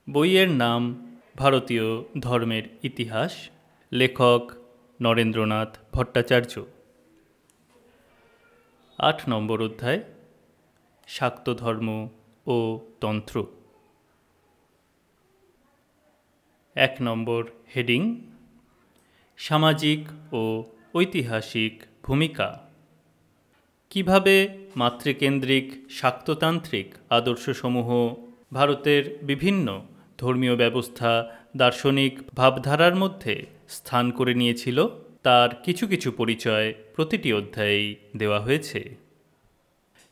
বইয়ের নাম ভারতীয় ধর্মের ইতিহাস, লেখক নরেন্দ্রনাথ ভট্টাচার্য। ৮ নম্বর অধ্যায়, শাক্ত ধর্ম ও তন্ত্র। ১ নম্বর হেডিং, সামাজিক ও ঐতিহাসিক ভূমিকা। কিভাবে মাতৃকেন্দ্রিক শাক্ততান্ত্রিক আদর্শসমূহ ভারতের বিভিন্ন ধর্মীয় ব্যবস্থা, দার্শনিক ভাবধারার মধ্যে স্থান করে নিয়েছিল তার কিছু কিছু পরিচয় প্রতিটি অধ্যায়েই দেওয়া হয়েছে।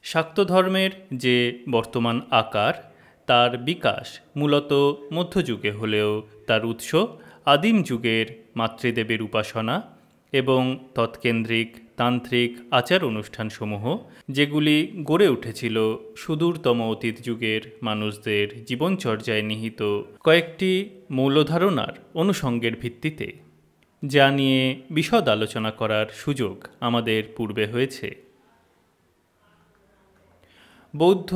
শাক্ত ধর্মের যে বর্তমান আকার, তার বিকাশ মূলত মধ্যযুগে হলেও তার উৎস আদিম যুগের মাতৃদেবের উপাসনা এবং তৎকেন্দ্রিক তান্ত্রিক আচার অনুষ্ঠানসমূহ, যেগুলি গড়ে উঠেছিল সুদূরতম অতীত যুগের মানুষদের জীবনচর্যায় নিহিত কয়েকটি মূলধারণার অনুষঙ্গের ভিত্তিতে, যা নিয়ে বিশদ আলোচনা করার সুযোগ আমাদের পূর্বে হয়েছে। বৌদ্ধ,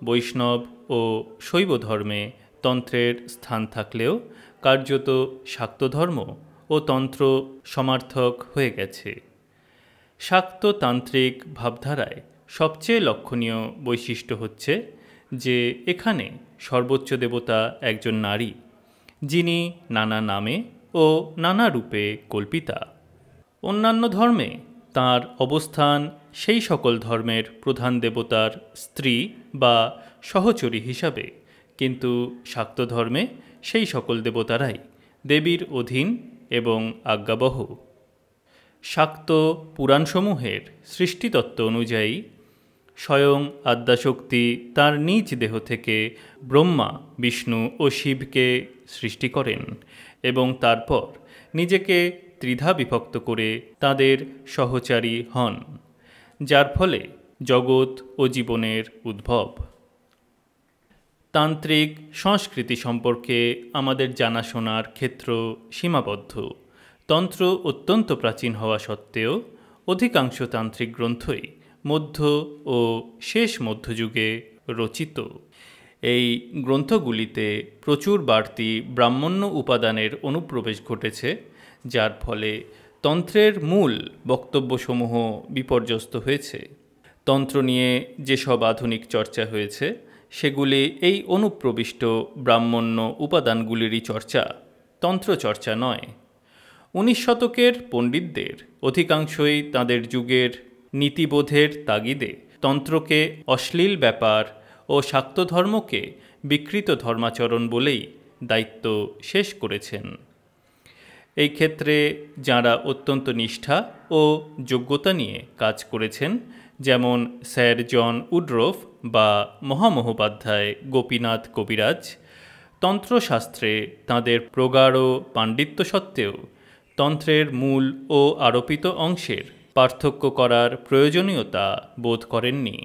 বৈষ্ণব ও শৈব ধর্মে তন্ত্রের স্থান থাকলেও কার্যত শাক্ত ধর্ম ও তন্ত্র সমার্থক হয়ে গেছে। শাক্ততান্ত্রিক ভাবধারায় সবচেয়ে লক্ষণীয় বৈশিষ্ট্য হচ্ছে যে এখানে সর্বোচ্চ দেবতা একজন নারী, যিনি নানা নামে ও নানা রূপে কল্পিতা। অন্যান্য ধর্মে তাঁর অবস্থান সেই সকল ধর্মের প্রধান দেবতার স্ত্রী বা সহচরী হিসাবে, কিন্তু শাক্ত ধর্মে সেই সকল দেবতারাই দেবীর অধীন এবং আজ্ঞাবহ। শাক্ত পুরাণসমূহের সৃষ্টিতত্ত্ব অনুযায়ী স্বয়ং আদ্যাশক্তি তাঁর নিজ দেহ থেকে ব্রহ্মা, বিষ্ণু ও শিবকে সৃষ্টি করেন এবং তারপর নিজেকে ত্রিধা বিভক্ত করে তাদের সহচারী হন, যার ফলে জগৎ ও জীবনের উদ্ভব। তান্ত্রিক সংস্কৃতি সম্পর্কে আমাদের জানাশোনার ক্ষেত্র সীমাবদ্ধ। তন্ত্র অত্যন্ত প্রাচীন হওয়া সত্ত্বেও অধিকাংশ তান্ত্রিক গ্রন্থই মধ্য ও শেষ মধ্যযুগে রচিত। এই গ্রন্থগুলিতে প্রচুর বাড়তি ব্রাহ্মণ্য উপাদানের অনুপ্রবেশ ঘটেছে, যার ফলে তন্ত্রের মূল বক্তব্যসমূহ বিপর্যস্ত হয়েছে। তন্ত্র নিয়ে যেসব আধুনিক চর্চা হয়েছে সেগুলি এই অনুপ্রবিষ্ট ব্রাহ্মণ্য উপাদানগুলিরই চর্চা, তন্ত্র চর্চা নয়। 19 শতকের পণ্ডিতদের অধিকাংশই তাদের যুগের নীতিবোধের তাগিদে তন্ত্রকে অশ্লীল ব্যাপার ও শাক্ত ধর্মকে বিকৃত ধর্মাচরণ বলেই দায়িত্ব শেষ করেছেন। এই ক্ষেত্রে যাঁরা অত্যন্ত নিষ্ঠা ও যোগ্যতা নিয়ে কাজ করেছেন, যেমন স্যার জন উডরফ বা মহামহোপাধ্যায় গোপীনাথ কবিরাজ, তন্ত্রশাস্ত্রে তাঁদের প্রগাঢ় পাণ্ডিত্য সত্ত্বেও তন্ত্রের মূল ও আরোপিত অংশের পার্থক্য করার প্রয়োজনীয়তা বোধ করেননি,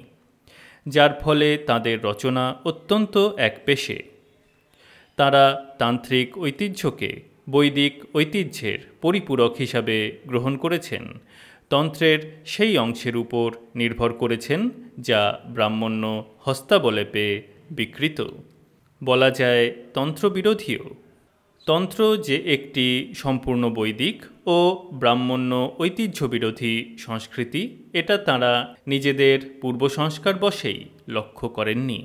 যার ফলে তাঁদের রচনা অত্যন্ত একপেশে। তাঁরা তান্ত্রিক ঐতিহ্যকে বৈদিক ঐতিহ্যের পরিপূরক হিসাবে গ্রহণ করেছেন, তন্ত্রের সেই অংশের উপর নির্ভর করেছেন যা ব্রাহ্মণ্য হস্তাবলেপে বিকৃত। বলা যায় তন্ত্রবিরোধীও। তন্ত্র যে একটি সম্পূর্ণ বৈদিক ও ব্রাহ্মণ্য ঐতিহ্য বিরোধী সংস্কৃতি, এটা তাঁরা নিজেদের পূর্ব সংস্কার বশেই লক্ষ্য করেননি।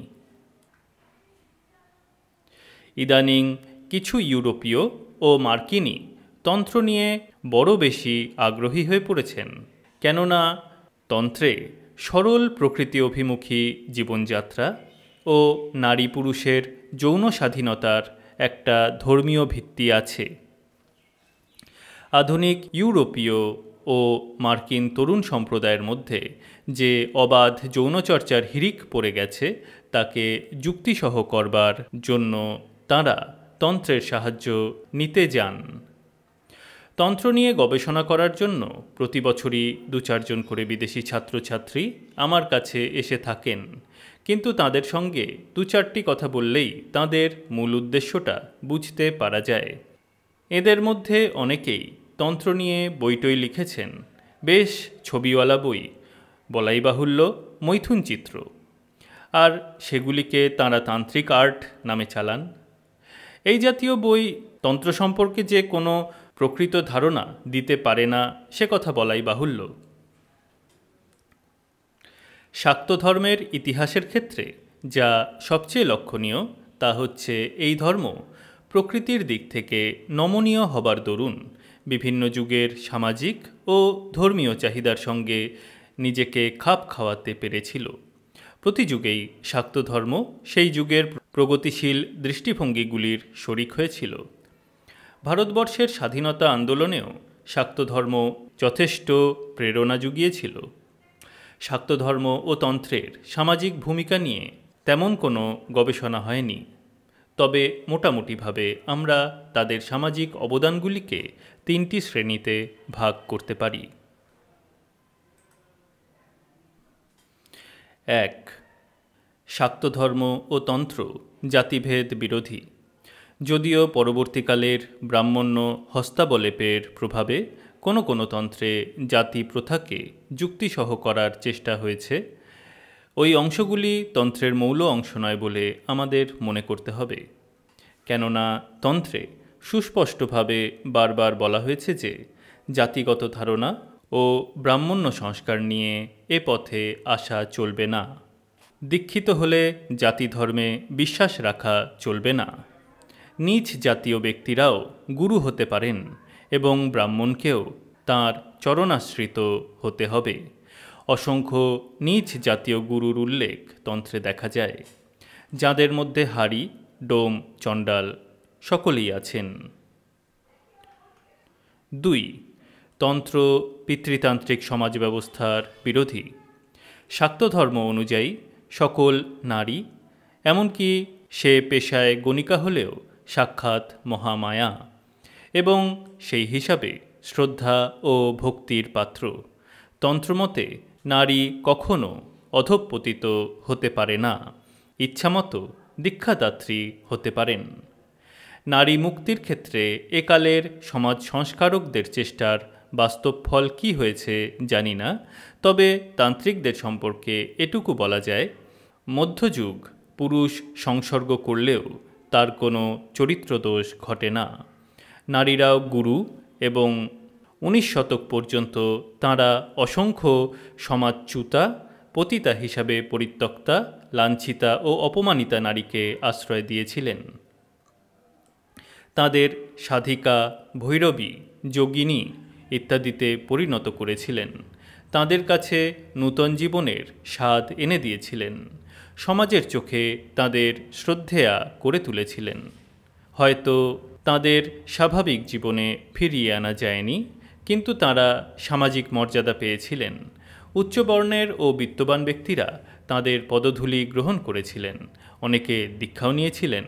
ইদানিং কিছু ইউরোপীয় ও মার্কিনী তন্ত্র নিয়ে বড় বেশি আগ্রহী হয়ে পড়েছেন, কেননা তন্ত্রে সরল প্রকৃতি অভিমুখী জীবনযাত্রা ও নারী পুরুষের যৌন স্বাধীনতার একটা ধর্মীয় ভিত্তি আছে। আধুনিক ইউরোপীয় ও মার্কিন তরুণ সম্প্রদায়ের মধ্যে যে অবাধ যৌনচর্চার হিড়িক পড়ে গেছে, তাকে যুক্তিসহ করবার জন্য তাঁরা তন্ত্রের সাহায্য নিতে যান। তন্ত্র নিয়ে গবেষণা করার জন্য প্রতি বছরই 2-4 জন করে বিদেশি ছাত্রছাত্রী আমার কাছে এসে থাকেন, কিন্তু তাদের সঙ্গে 2-4টি কথা বললেই তাদের মূল উদ্দেশ্যটা বুঝতে পারা যায়। এদের মধ্যে অনেকেই তন্ত্র নিয়ে বইটই লিখেছেন, বেশ ছবিওয়ালা বই, বলাই বাহুল্য মৈথুন চিত্র, আর সেগুলিকে তাঁরা তান্ত্রিক আর্ট নামে চালান। এই জাতীয় বই তন্ত্র সম্পর্কে যে কোনো প্রকৃত ধারণা দিতে পারে না সে কথা বলাই বাহুল্য। শাক্ত ধর্মের ইতিহাসের ক্ষেত্রে যা সবচেয়ে লক্ষণীয় তা হচ্ছে এই ধর্ম প্রকৃতির দিক থেকে নমনীয় হবার দরুন বিভিন্ন যুগের সামাজিক ও ধর্মীয় চাহিদার সঙ্গে নিজেকে খাপ খাওয়াতে পেরেছিল। প্রতি যুগেই শাক্ত ধর্ম সেই যুগের প্রগতিশীল দৃষ্টিভঙ্গিগুলির শরিক হয়েছিল। ভারতবর্ষের স্বাধীনতা আন্দোলনেও শাক্ত ধর্ম যথেষ্ট প্রেরণা জুগিয়েছিল। শাক্ত ধর্ম ও তন্ত্রের সামাজিক ভূমিকা নিয়ে তেমন কোনো গবেষণা হয়নি, তবে মোটামুটিভাবে আমরা তাদের সামাজিক অবদানগুলিকে 3টি শ্রেণীতে ভাগ করতে পারি। 1. শাক্ত ধর্ম ও তন্ত্র জাতিভেদ বিরোধী। যদিও পরবর্তীকালের ব্রাহ্মণ্য হস্তাবলেপের প্রভাবে কোনো কোনো তন্ত্রে জাতি প্রথাকে যুক্তিসহ করার চেষ্টা হয়েছে, ওই অংশগুলি তন্ত্রের মৌল অংশ নয় বলে আমাদের মনে করতে হবে। কেননা তন্ত্রে সুস্পষ্টভাবে বারবার বলা হয়েছে যে জাতিগত ধারণা ও ব্রাহ্মণ্য সংস্কার নিয়ে এ পথে আসা চলবে না। দীক্ষিত হলে জাতি ধর্মে বিশ্বাস রাখা চলবে না। নিজ জাতীয় ব্যক্তিরাও গুরু হতে পারেন এবং ব্রাহ্মণকেও তাঁর চরণাশ্রিত হতে হবে। অসংখ্য নিজ জাতীয় গুরুর উল্লেখ তন্ত্রে দেখা যায়, যাদের মধ্যে হারি, ডোম, চণ্ডাল সকলেই আছেন। 2. তন্ত্র পিতৃতান্ত্রিক সমাজ ব্যবস্থার বিরোধী। শাক্ত ধর্ম অনুযায়ী সকল নারী, এমনকি সে পেশায় গণিকা হলেও সাক্ষাৎ মহামায়া এবং সেই হিসাবে শ্রদ্ধা ও ভক্তির পাত্র। তন্ত্রমতে নারী কখনো অধঃপতিত হতে পারে না, ইচ্ছামতো দীক্ষাদাত্রী হতে পারেন। নারী মুক্তির ক্ষেত্রে একালের সমাজ সংস্কারকদের চেষ্টার বাস্তব ফল কী হয়েছে জানি না, তবে তান্ত্রিকদের সম্পর্কে এটুকু বলা যায়, মধ্যযুগ পুরুষ সংসর্গ করলেও তার কোনো চরিত্রদোষ ঘটে না। নারীরাও গুরু এবং 19 শতক পর্যন্ত তাঁরা অসংখ্য সমাজচ্যুতা, পতিতা হিসাবে পরিত্যক্তা, লাঞ্ছিতা ও অপমানিতা নারীকে আশ্রয় দিয়েছিলেন। তাদের সাধিকা, ভৈরবী, যোগিনী ইত্যাদিতে পরিণত করেছিলেন। তাদের কাছে নূতন জীবনের স্বাদ এনে দিয়েছিলেন। সমাজের চোখে তাদের শ্রদ্ধেয়া করে তুলেছিলেন। হয়তো তাদের স্বাভাবিক জীবনে ফিরিয়ে আনা যায়নি, কিন্তু তারা সামাজিক মর্যাদা পেয়েছিলেন। উচ্চবর্ণের ও বিত্তবান ব্যক্তিরা তাদের পদধূলি গ্রহণ করেছিলেন, অনেকে দীক্ষাও নিয়েছিলেন।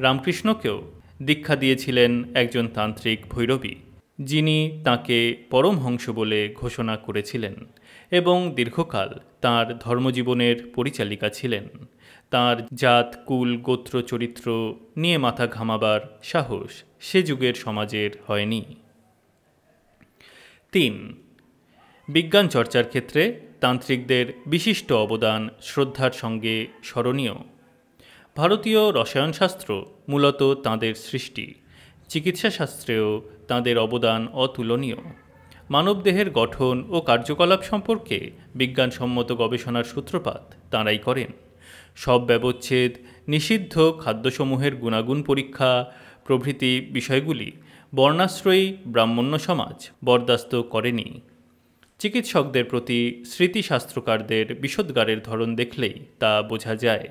রামকৃষ্ণকেও দীক্ষা দিয়েছিলেন একজন তান্ত্রিক ভৈরবী, যিনি তাকে পরমহংস বলে ঘোষণা করেছিলেন এবং দীর্ঘকাল তাঁর ধর্মজীবনের পরিচালিকা ছিলেন। তাঁর জাত, কুল, গোত্র, চরিত্র নিয়ে মাথা ঘামাবার সাহস সে যুগের সমাজের হয়নি। 3. বিজ্ঞান চর্চার ক্ষেত্রে তান্ত্রিকদের বিশিষ্ট অবদান শ্রদ্ধার সঙ্গে স্মরণীয়। ভারতীয় রসায়নশাস্ত্র মূলত তাঁদের সৃষ্টি। চিকিৎসাশাস্ত্রেও তাঁদের অবদান অতুলনীয়। মানবদেহের গঠন ও কার্যকলাপ সম্পর্কে বিজ্ঞানসম্মত গবেষণার সূত্রপাত তাঁরাই করেন। সব ব্যবচ্ছেদ, নিষিদ্ধ খাদ্যসমূহের গুণাগুণ পরীক্ষা প্রভৃতি বিষয়গুলি বর্ণাশ্রয়ী ব্রাহ্মণ্য সমাজ বরদাস্ত করেনি। চিকিৎসকদের প্রতি স্মৃতিশাস্ত্রকারদের বিষোদ্গারের ধরন দেখলেই তা বোঝা যায়।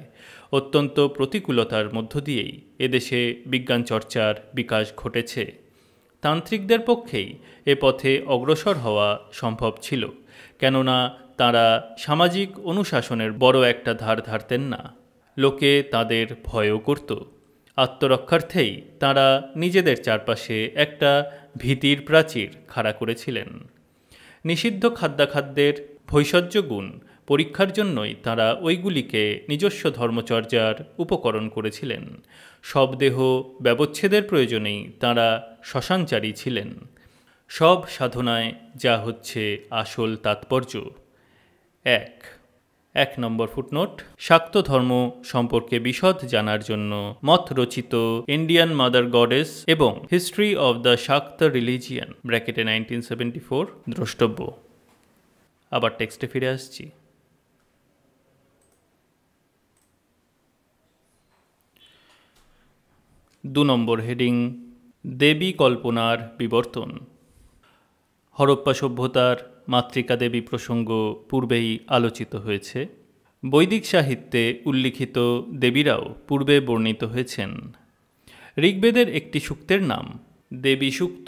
অত্যন্ত প্রতিকূলতার মধ্য দিয়েই এদেশে বিজ্ঞান চর্চার বিকাশ ঘটেছে। তান্ত্রিকদের পক্ষেই এ পথে অগ্রসর হওয়া সম্ভব ছিল, কেননা তাঁরা সামাজিক অনুশাসনের বড় একটা ধার ধারতেন না। লোকে তাদের ভয়ও করত। আত্মরক্ষার্থেই তাঁরা নিজেদের চারপাশে একটা ভীতির প্রাচীর খাড়া করেছিলেন। নিষিদ্ধ খাদ্যাখাদ্যের ভৈষজ্য গুণ পরীক্ষার জন্যই তাঁরা ওইগুলিকে নিজস্ব ধর্মচর্যার উপকরণ করেছিলেন। সব দেহ ব্যবচ্ছেদের প্রয়োজনেই তাঁরা শ্মশানচারী ছিলেন। সব সাধনায় যা হচ্ছে আসল তাৎপর্য। 1. 1 নম্বর ফুটনোট, শাক্ত ধর্ম সম্পর্কে বিশদ জানার জন্য মত রচিত ইন্ডিয়ান মাদার গডেস এবং হিস্ট্রি অব দ্য শাক্ত রিলিজিয়ান ব্র্যাকেটে 1974 দ্রষ্টব্য। আবার টেক্সটে ফিরে আসছি। 2 নম্বর হেডিং, দেবী কল্পনার বিবর্তন। হরপ্পা সভ্যতার মাতৃকা দেবী প্রসঙ্গ পূর্বেই আলোচিত হয়েছে। বৈদিক সাহিত্যে উল্লিখিত দেবীরাও পূর্বে বর্ণিত হয়েছেন। ঋগ্বেদের একটি সূক্তের নাম দেবী সূক্ত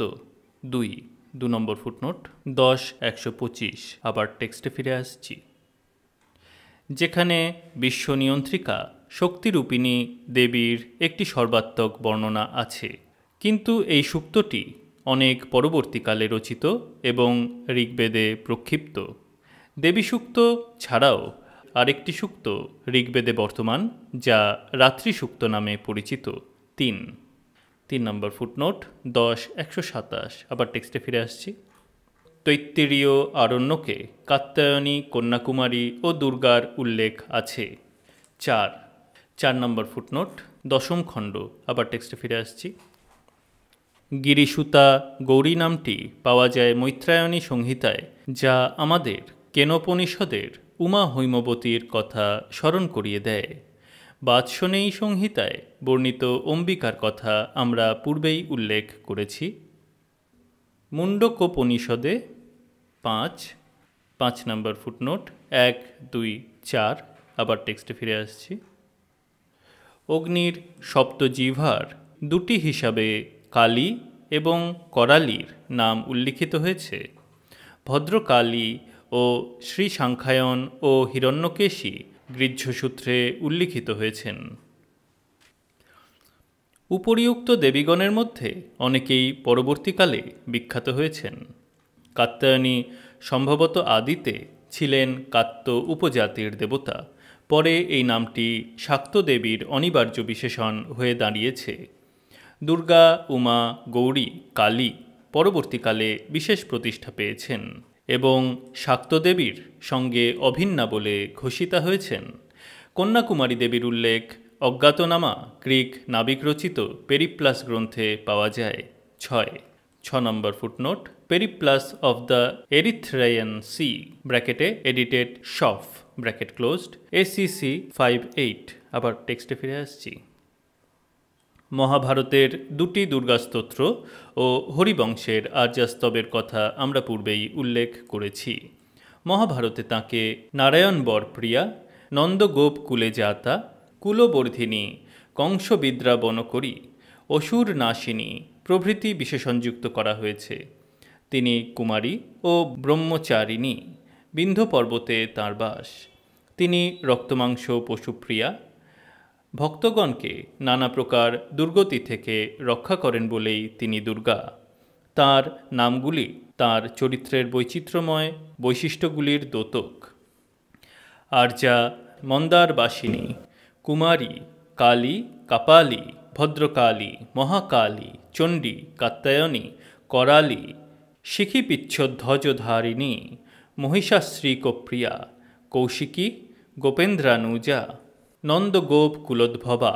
2 নম্বর ফুটনোট 10-125। আবার টেক্সটে ফিরে আসছি। যেখানে বিশ্বনিয়ন্ত্রিকা শক্তিরূপিণী দেবীর একটি সর্বাত্মক বর্ণনা আছে, কিন্তু এই সূক্তটি অনেক পরবর্তীকালে রচিত এবং ঋগ্বেদে প্রক্ষিপ্ত। দেবী সূক্ত ছাড়াও আরেকটি সূক্ত ঋগ্বেদে বর্তমান, যা রাত্রি সূক্ত নামে পরিচিত। 3 নম্বর ফুটনোট 10-127। আবার টেক্সটে ফিরে আসছি। তৈত্তিরীয় আরণ্যকে কাত্যায়নী, কন্যাকুমারী ও দুর্গার উল্লেখ আছে। 4 নম্বর ফুটনোট 10ম খণ্ড। আবার টেক্সটে ফিরে আসছি। গিরিসুতা গৌরী নামটি পাওয়া যায় মৈত্রায়ণী সংহিতায়, যা আমাদের কেনোপনিষদের উমা হৈমবতীর কথা স্মরণ করিয়ে দেয়। বাৎসনেয়ী সংহিতায় বর্ণিত অম্বিকার কথা আমরা পূর্বেই উল্লেখ করেছি। মুণ্ডকোপনিষদে 5 নম্বর ফুটনোট 1, 2, 4। আবার টেক্সটে ফিরে আসছি। অগ্নির সপ্তজিহ্বার 2টি হিসাবে কালী এবং করালির নাম উল্লিখিত হয়েছে। ভদ্রকালী ও শ্রী সাংখ্যায়ন ও হিরণ্যকেশী গৃহ্যসূত্রে উল্লিখিত হয়েছেন। উপরিউক্ত দেবীগণের মধ্যে অনেকেই পরবর্তীকালে বিখ্যাত হয়েছেন। কাত্যায়নী সম্ভবত আদিতে ছিলেন কাত্য উপজাতির দেবতা, পরে এই নামটি শাক্ত দেবীর অনিবার্য বিশেষণ হয়ে দাঁড়িয়েছে। দুর্গা, উমা, গৌরী, কালী পরবর্তীকালে বিশেষ প্রতিষ্ঠা পেয়েছেন এবং শাক্ত দেবীর সঙ্গে অভিন্না বলে ঘোষিতা হয়েছেন। কন্যাকুমারী দেবীর উল্লেখ অজ্ঞাতনামা গ্রিক নাবিক রচিত পেরিপ্লাস গ্রন্থে পাওয়া যায়। 6 নম্বর footnote, Periplus of the Erythraean Sea ব্র্যাকেটে edited Schoff bracket closed ACC 5-8। আবার টেক্সটে ফিরে আসছি। মহাভারতের 2টি দুর্গাস্তোত্র ও হরিবংশের আর্যাস্তবের কথা আমরা পূর্বেই উল্লেখ করেছি। মহাভারতে তাঁকে নারায়ণ বরপ্রিয়া, নন্দগোপ কুলে জাতা, কুলবর্ধিনী, কংসবিদ্রা বনকরী, অসুর নাশিনী প্রভৃতি বিশেষণযুক্ত করা হয়েছে। তিনি কুমারী ও ব্রহ্মচারিণী। বিন্ধ্য পর্বতে তাঁর বাস। তিনি রক্তমাংস পশুপ্রিয়া। ভক্তগণকে নানা প্রকার দুর্গতি থেকে রক্ষা করেন বলেই তিনি দুর্গা। তাঁর নামগুলি তাঁর চরিত্রের বৈচিত্র্যময় বৈশিষ্ট্যগুলির দ্যোতক। আর্যা, মন্দারবাসিনী, কুমারী, কালী, কাপালী, ভদ্রকালী, মহাকালী, চণ্ডী, কাত্যায়নী, করালী, শিখিপিচ্ছধ্বজধারিণী, মহিষাশ্রীকপ্রিয়া, কৌশিকী, গোপেন্দ্রানুজা, নন্দগোপ কুলোদ্ভবা,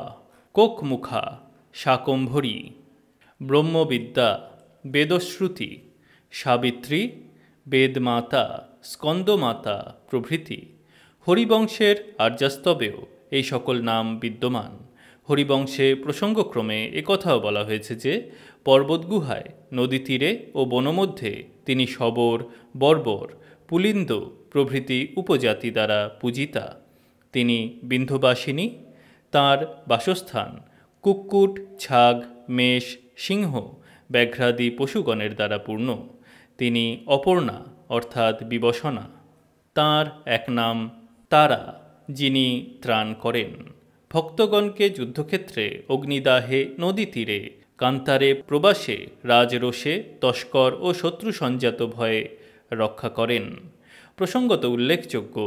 কোকমুখা, শাকম্ভরী, ব্রহ্মবিদ্যা, বেদশ্রুতি, সাবিত্রী, বেদমাতা, স্কন্দমাতা প্রভৃতি। হরিবংশের আর্যাস্তবেও এই সকল নাম বিদ্যমান। হরিবংশে প্রসঙ্গক্রমে একথাও বলা হয়েছে যে পর্বতগুহায়, নদী তীরে ও বনমধ্যে তিনি শবর, বর্বর, পুলিন্দ প্রভৃতি উপজাতি দ্বারা পূজিতা। তিনি বিন্ধ্যবাসিনী। তাঁর বাসস্থান কুক্কুট, ছাগ, মেষ, সিংহ, ব্যাঘ্রাদি পশুগণের দ্বারা পূর্ণ। তিনি অপর্ণা অর্থাৎ বিবসনা। তাঁর এক নাম তারা, যিনি ত্রাণ করেন। ভক্তগণকে যুদ্ধক্ষেত্রে, অগ্নিদাহে, নদী তীরে, কান্তারে, প্রবাসে, রাজরোষে, তস্কর ও শত্রু সঞ্জাত ভয়ে রক্ষা করেন। প্রসঙ্গত উল্লেখযোগ্য,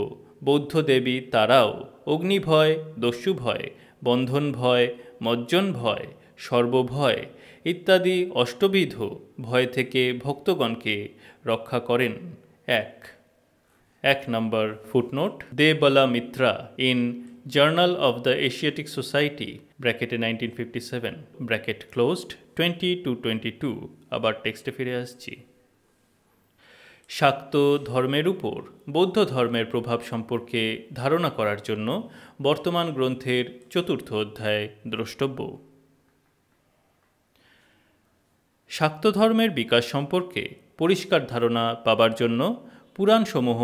বৌদ্ধ দেবী তারাও অগ্নিভয়, দস্যুভয়, বন্ধন ভয়, মজ্জন ভয়, সর্বভয় ইত্যাদি অষ্টবিধ ভয় থেকে ভক্তগণকে রক্ষা করেন। 1 এক নম্বর footnote, Debala Mitra in journal of the Asiatic Society ব্র্যাকেটে 1957 ব্র্যাকেট ক্লোজড 20-22। আবার টেক্সটে ফিরে আসছি। শাক্ত ধর্মের উপর বৌদ্ধ ধর্মের প্রভাব সম্পর্কে ধারণা করার জন্য বর্তমান গ্রন্থের 4র্থ অধ্যায় দ্রষ্টব্য। শাক্ত ধর্মের বিকাশ সম্পর্কে পরিষ্কার ধারণা পাবার জন্য পুরাণসমূহ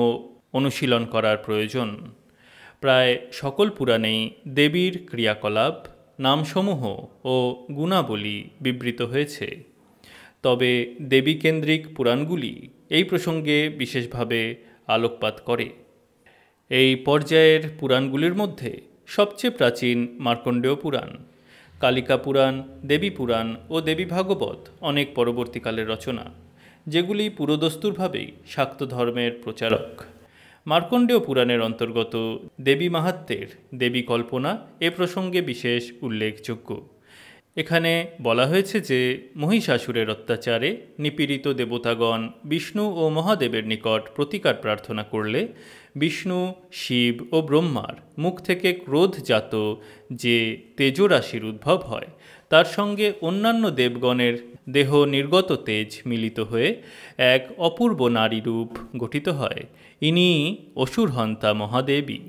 অনুশীলন করার প্রয়োজন। প্রায় সকল পুরাণেই দেবীর ক্রিয়াকলাপ, নামসমূহ ও গুণাবলী বিবৃত হয়েছে। তবে দেবীকেন্দ্রিক পুরাণগুলি এই প্রসঙ্গে বিশেষভাবে আলোকপাত করে। এই পর্যায়ের পুরাণগুলির মধ্যে সবচেয়ে প্রাচীন মার্কণ্ডেয় পুরাণ, কালিকা পুরাণ, দেবী পুরাণ ও দেবী ভাগবত অনেক পরবর্তীকালের রচনা, যেগুলি পুরোদস্তুরভাবেই শাক্ত ধর্মের প্রচারক। মার্কণ্ডেয় পুরাণের অন্তর্গত দেবী মাহাত্ম্যের দেবী কল্পনা এ প্রসঙ্গে বিশেষ উল্লেখযোগ্য। এখানে বলা হয়েছে যে মহিষাসুরের অত্যাচারে নিপীড়িত দেবতাগণ বিষ্ণু ও মহাদেবের নিকট প্রতিকার প্রার্থনা করলে বিষ্ণু, শিব ও ব্রহ্মার মুখ থেকে ক্রোধজাত যে তেজরাশির উদ্ভব হয়, তার সঙ্গে অন্যান্য দেবগণের দেহ নির্গত তেজ মিলিত হয়ে এক অপূর্ব নারী রূপ গঠিত হয়। ইনি অসুরহন্তা মহাদেবী।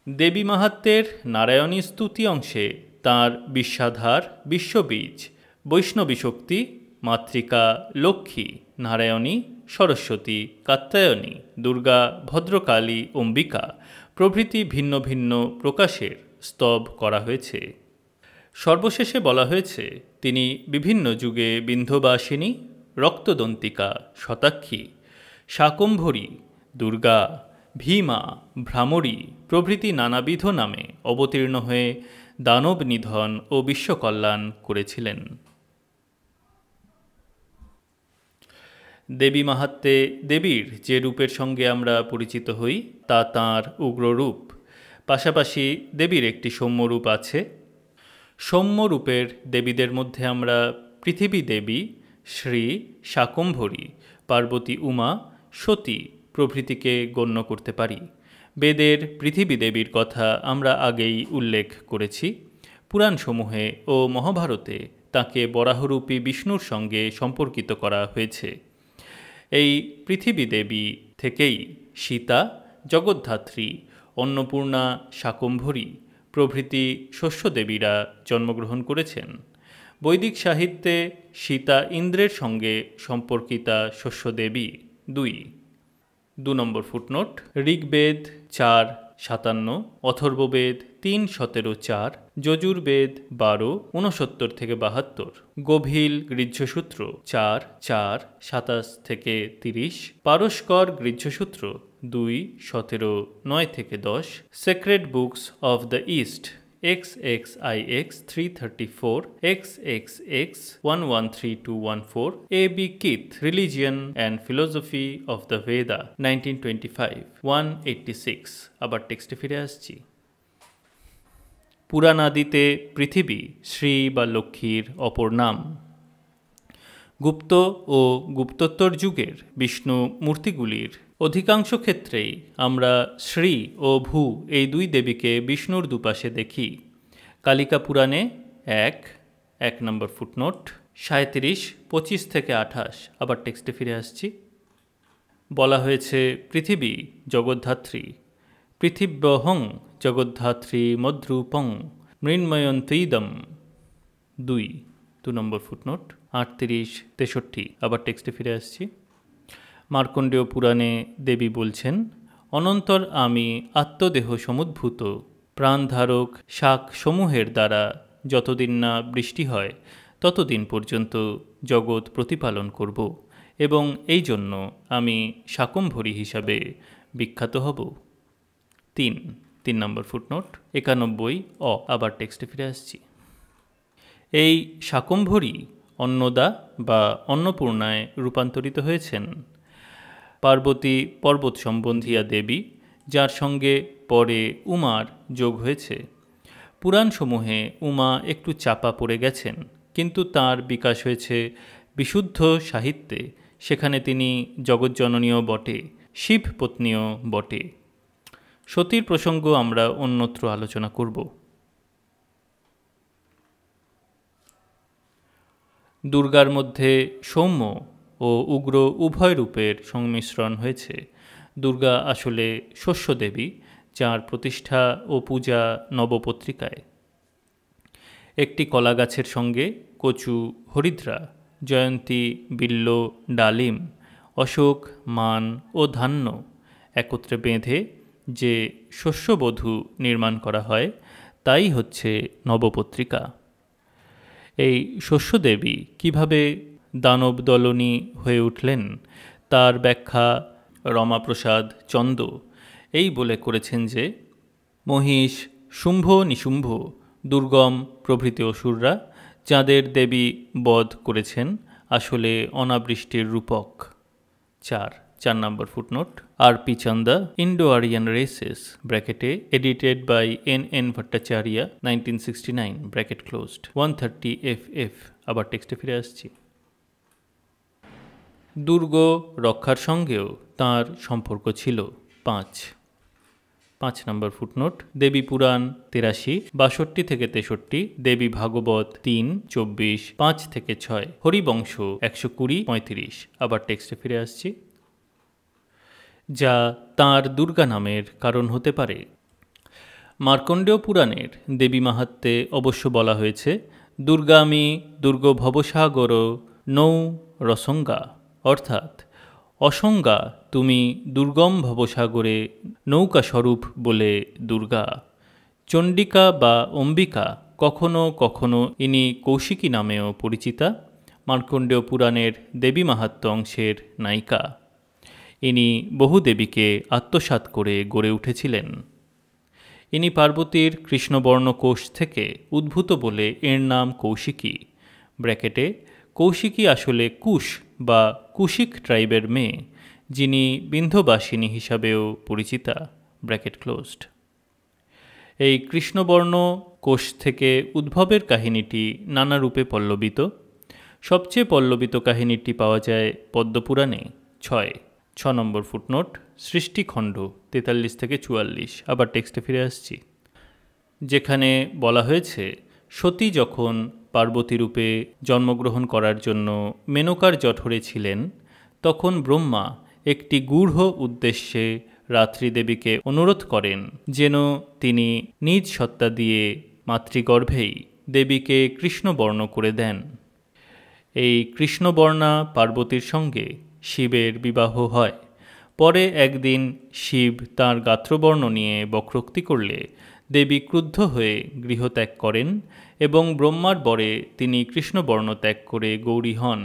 দেবী মাহাত্ম্যের নারায়ণী স্তুতি অংশে তাঁর বিশ্বাধার, বিশ্ববীজ, বৈষ্ণবী শক্তি, মাতৃকা লক্ষ্মী, নারায়ণী, সরস্বতী, কাত্যায়নী, দুর্গা, ভদ্রকালী, অম্বিকা প্রভৃতি ভিন্ন ভিন্ন প্রকাশের স্তব করা হয়েছে। সর্বশেষে বলা হয়েছে তিনি বিভিন্ন যুগে বিন্ধ্যবাসিনী, রক্তদন্তিকা, শতাক্ষী, শাকম্ভরী, দুর্গা, ভীমা, ভ্রামরী প্রভৃতি নানাবিধ নামে অবতীর্ণ হয়ে দানব নিধন ও বিশ্বকল্যাণ করেছিলেন। দেবী মাহাত্ম্যে দেবীর যে রূপের সঙ্গে আমরা পরিচিত হই তা তাঁর উগ্ররূপ। পাশাপাশি দেবীর একটি সৌম্য রূপ আছে। সৌম্য রূপের দেবীদের মধ্যে আমরা পৃথিবী দেবী, শ্রী, শাকম্ভরী, পার্বতী উমা, সতী প্রভৃতিকে গণ্য করতে পারি। বেদের পৃথিবী দেবীর কথা আমরা আগেই উল্লেখ করেছি। পুরাণসমূহে ও মহাভারতে তাকে বরাহরূপী বিষ্ণুর সঙ্গে সম্পর্কিত করা হয়েছে। এই পৃথিবী দেবী থেকেই সীতা, জগদ্ধাত্রী, অন্নপূর্ণা, শাকম্ভরী প্রভৃতি শস্যদেবীরা জন্মগ্রহণ করেছেন। বৈদিক সাহিত্যে সীতা ইন্দ্রের সঙ্গে সম্পর্কিতা শস্যদেবী 2 নম্বর footnote, Rigveda 4:57, Atharvaveda 3:17-4, Yajurveda 12:69-72, Gobhila Grihyasutra 4:4-27-30, Paraskara Grihyasutra 2:17-9-10, sacred books of the East XXIX 334, XXX 113214, A.B. Keith, Religion and Philosophy of the Veda 1925 186। আবার টেক্সটে ফিরে আসছি। পুরাণাদিতে পৃথিবী শ্রী বা লক্ষ্মীর অপর নাম। গুপ্ত ও গুপ্তোত্তর যুগের বিষ্ণু মূর্তিগুলির অধিকাংশ ক্ষেত্রেই আমরা শ্রী ও ভূ এই দুই দেবীকে বিষ্ণুর দুপাশে দেখি। কালিকা পুরাণে 1 নম্বর ফুটনোট, 37, 25-28। আবার টেক্সটে ফিরে আসছি। বলা হয়েছে পৃথিবী জগদ্ধাত্রী, পৃথিব্যহং জগদ্ধাত্রী মদ্রূপং মৃন্ময়ন্তীদম 2 নম্বর ফুটনোট, 38-63। আবার টেক্সটে ফিরে আসছি। মার্কণ্ডেয় পুরাণে দেবী বলছেন, অনন্তর আমি আত্মদেহ সমুদ্ভূত প্রাণধারক শাক সমূহের দ্বারা যতদিন না বৃষ্টি হয় ততদিন পর্যন্ত জগৎ প্রতিপালন করব এবং এই জন্য আমি শাকম্ভরী হিসাবে বিখ্যাত হব। 3 নম্বর ফুটনোট, 91 আবার টেক্সটে ফিরে আসছি। এই শাকম্ভরী অন্নদা বা অন্নপূর্ণায় রূপান্তরিত হয়েছেন। পার্বতী পর্বত সম্বন্ধীয়া দেবী, যার সঙ্গে পরে উমার যোগ হয়েছে। পুরাণসমূহে উমা একটু চাপা পড়ে গেছেন, কিন্তু তার বিকাশ হয়েছে বিশুদ্ধ সাহিত্যে। সেখানে তিনি জগজ্জননীয় বটে, শিব পত্নীও বটে। সতীর প্রসঙ্গ আমরা অন্যত্র আলোচনা করব। দুর্গার মধ্যে সৌম্য ও উগ্র উভয় রূপের সংমিশ্রণ হয়েছে। দুর্গা আসলে শস্যদেবী, যার প্রতিষ্ঠা ও পূজা নবপত্রিকায়। একটি কলা গাছের সঙ্গে কচু, হরিদ্রা, জয়ন্তী, বিল্ল, ডালিম, অশোক, মান ও ধান্য একত্রে বেঁধে যে শস্যবধূ নির্মাণ করা হয় তাই হচ্ছে নবপত্রিকা। এই শস্যদেবী কিভাবে দানবদলনী হয়ে উঠলেন তার ব্যাখ্যা রমাপ্রসাদ চন্দ এই বলে করেছেন যে, মহিষ, শুম্ভ, নিশুম্ভ, দুর্গম প্রভৃতি অসুররা যাদের দেবী বধ করেছেন আসলে অনাবৃষ্টির রূপক। 4 নম্বর footnote. R P. Chanda, Indo Aryan races, ব্র্যাকেটে, edited by N.N. Bhattacharya, 1969, bracket closed, 130 FF। আবার টেক্সটে ফিরে আসছি। দুর্গ রক্ষার সঙ্গেও তাঁর সম্পর্ক ছিল। 5 নম্বর ফুটনোট। দেবী পুরাণ 83, 62 থেকে 63, দেবী ভাগবত 3, 24, 5 থেকে 6, হরিবংশ 120, 35। আবার টেক্সটে ফিরে আসছি। যা তাঁর দুর্গা নামের কারণ হতে পারে। মার্কণ্ডেয় পুরাণের দেবী মাহাত্ম্যে অবশ্য বলা হয়েছে, দুর্গামি দুর্গ ভবসাগর নৌ রসঙ্গা, অর্থাৎ অসঙ্গা তুমি দুর্গম ভবসাগরে নৌকা স্বরূপ বলে দুর্গা। চণ্ডিকা বা অম্বিকা কখনো কখনো ইনি কৌশিকী নামেও পরিচিতা, মার্কণ্ডেয় পুরাণের দেবী মাহাত্ম্য অংশের নায়িকা। ইনি বহু দেবীকে আত্মসাৎ করে গড়ে উঠেছিলেন। ইনি পার্বতীর কৃষ্ণবর্ণ কোষ থেকে উদ্ভূত বলে এর নাম কৌশিকী। ব্র্যাকেটে, কৌশিকী আসলে কুশ বা কুশিক ট্রাইবের মেয়ে, যিনি বিন্ধ্যবাসিনী হিসাবেও পরিচিতা। Bracket closed. এই কৃষ্ণবর্ণ কোষ থেকে উদ্ভবের কাহিনীটি নানা রূপে পল্লবিত। সবচেয়ে পল্লবিত কাহিনীটি পাওয়া যায় পদ্মপুরাণে। 6 নম্বর ফুটনোট। সৃষ্টিখণ্ড 43 থেকে 44। আবার টেক্সটে ফিরে আসছি। যেখানে বলা হয়েছে, সতী যখন পার্বতী রূপে জন্মগ্রহণ করার জন্য মেনকার জঠরে ছিলেন, তখন ব্রহ্মা একটি গূঢ় উদ্দেশ্যে রাত্রি দেবীকে অনুরোধ করেন যেন তিনি নিজ সত্তা দিয়ে মাতৃগর্ভেই দেবীকে কৃষ্ণবর্ণ করে দেন। এই কৃষ্ণবর্ণা পার্বতীর সঙ্গে শিবের বিবাহ হয়। পরে একদিন শিব তাঁর গাত্রবর্ণ নিয়ে বক্রোক্তি করলে দেবী ক্রুদ্ধ হয়ে গৃহত্যাগ করেন এবং ব্রহ্মার বরে তিনি কৃষ্ণবর্ণ ত্যাগ করে গৌরী হন।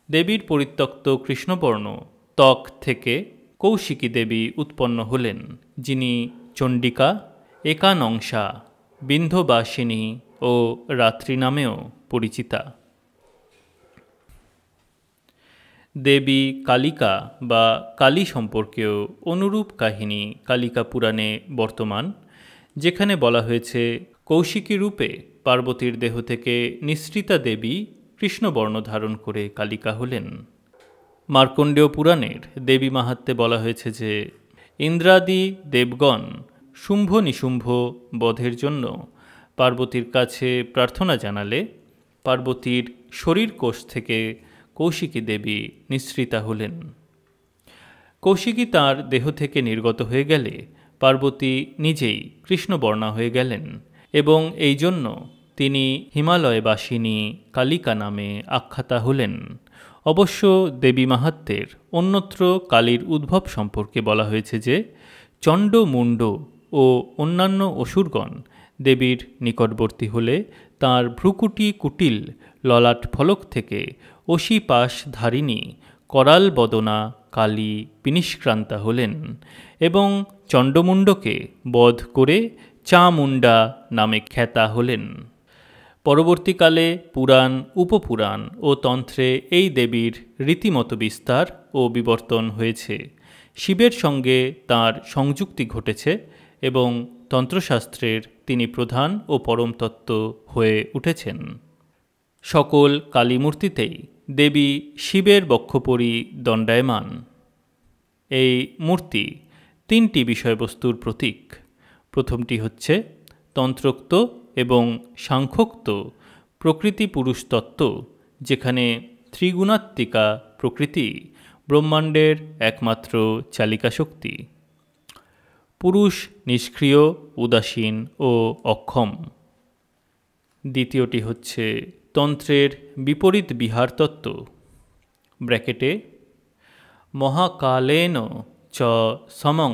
দেবীর পরিত্যক্ত কৃষ্ণবর্ণ ত্বক থেকে কৌশিকী দেবী উৎপন্ন হলেন, যিনি চণ্ডিকা, একানংসা, বিন্ধ্যবাসিনী ও রাত্রি নামেও পরিচিতা। দেবী কালিকা বা কালী সম্পর্কেও অনুরূপ কাহিনী কালিকা পুরাণে বর্তমান, যেখানে বলা হয়েছে, কৌশিকী রূপে পার্বতীর দেহ থেকে নিঃসৃতা দেবী কৃষ্ণবর্ণ ধারণ করে কালিকা হলেন। মার্কণ্ডেয় পুরাণের দেবী মাহাত্ম্যে বলা হয়েছে যে, ইন্দ্রাদি দেবগণ শুম্ভ নিশুম্ভ বধের জন্য পার্বতীর কাছে প্রার্থনা জানালে পার্বতীর শরীর কোষ থেকে কৌশিকী দেবী নিঃসৃতা হলেন। কৌশিকী তাঁর দেহ থেকে নির্গত হয়ে গেলে পার্বতী নিজেই কৃষ্ণবর্ণা হয়ে গেলেন এবং এই জন্য তিনি হিমালয়বাসিনী কালিকা নামে আখ্যাতা হলেন। অবশ্য দেবী মাহাত্ম্যের অন্যত্র কালীর উদ্ভব সম্পর্কে বলা হয়েছে যে, চণ্ড, মুণ্ড ও অন্যান্য অসুরগণ দেবীর নিকটবর্তী হলে তাঁর ভ্রুকুটি কুটিল ললাট ফলক থেকে অসিপাশ ধারিণী করাল বদনা কালী বিনিষ্ক্রান্তা হলেন এবং চণ্ডমুণ্ডকে বধ করে চামুণ্ডা নামে খ্যাতা হলেন। পরবর্তীকালে পুরাণ, উপপুরাণ ও তন্ত্রে এই দেবীর রীতিমতো বিস্তার ও বিবর্তন হয়েছে। শিবের সঙ্গে তাঁর সংযুক্তি ঘটেছে এবং তন্ত্রশাস্ত্রের তিনি প্রধান ও পরমতত্ত্ব হয়ে উঠেছেন। সকল কালী মূর্তিতেই দেবী শিবের বক্ষপরি দণ্ডায়মান। এই মূর্তি তিনটি বিষয়বস্তুর প্রতীক। প্রথমটি হচ্ছে তন্ত্রোক্ত এবং সাংখ্যোক্ত প্রকৃতি পুরুষ তত্ত্ব, যেখানে ত্রিগুণাত্মিকা প্রকৃতি ব্রহ্মাণ্ডের একমাত্র চালিকা শক্তি। পুরুষ নিষ্ক্রিয়, উদাসীন ও অক্ষম। দ্বিতীয়টি হচ্ছে তন্ত্রের বিপরীত বিহার তত্ত্ব, ব্র্যাকেটে মহাকালেন চ সমং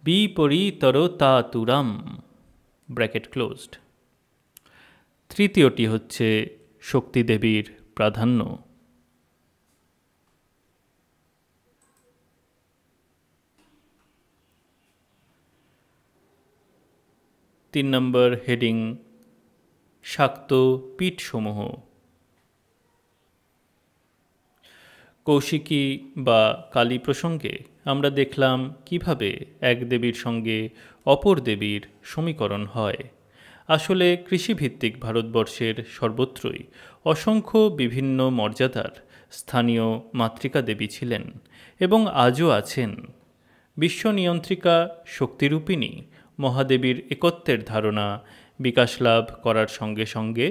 বিপরীতরতাতুরাম, ব্র্যাকেট ক্লোজড। তৃতীয়টি হচ্ছে শক্তিদেবীর প্রাধান্য। তিন নম্বর হেডিং শাক্ত পীঠসমূহ। কৌশিকী বা কালী প্রসঙ্গে আমরা দেখলাম কিভাবে এক দেবীর সঙ্গে অপর দেবীর সমীকরণ হয়। আসলে কৃষিভিত্তিক ভারতবর্ষের সর্বত্রই অসংখ্য বিভিন্ন মর্যাদার স্থানীয় মাতৃকা দেবী ছিলেন এবং আজও আছেন। বিশ্বনিয়ন্ত্রিকা শক্তিরূপিণী মহাদেবীর একত্বের ধারণা বিকাশ লাভ করার সঙ্গে সঙ্গে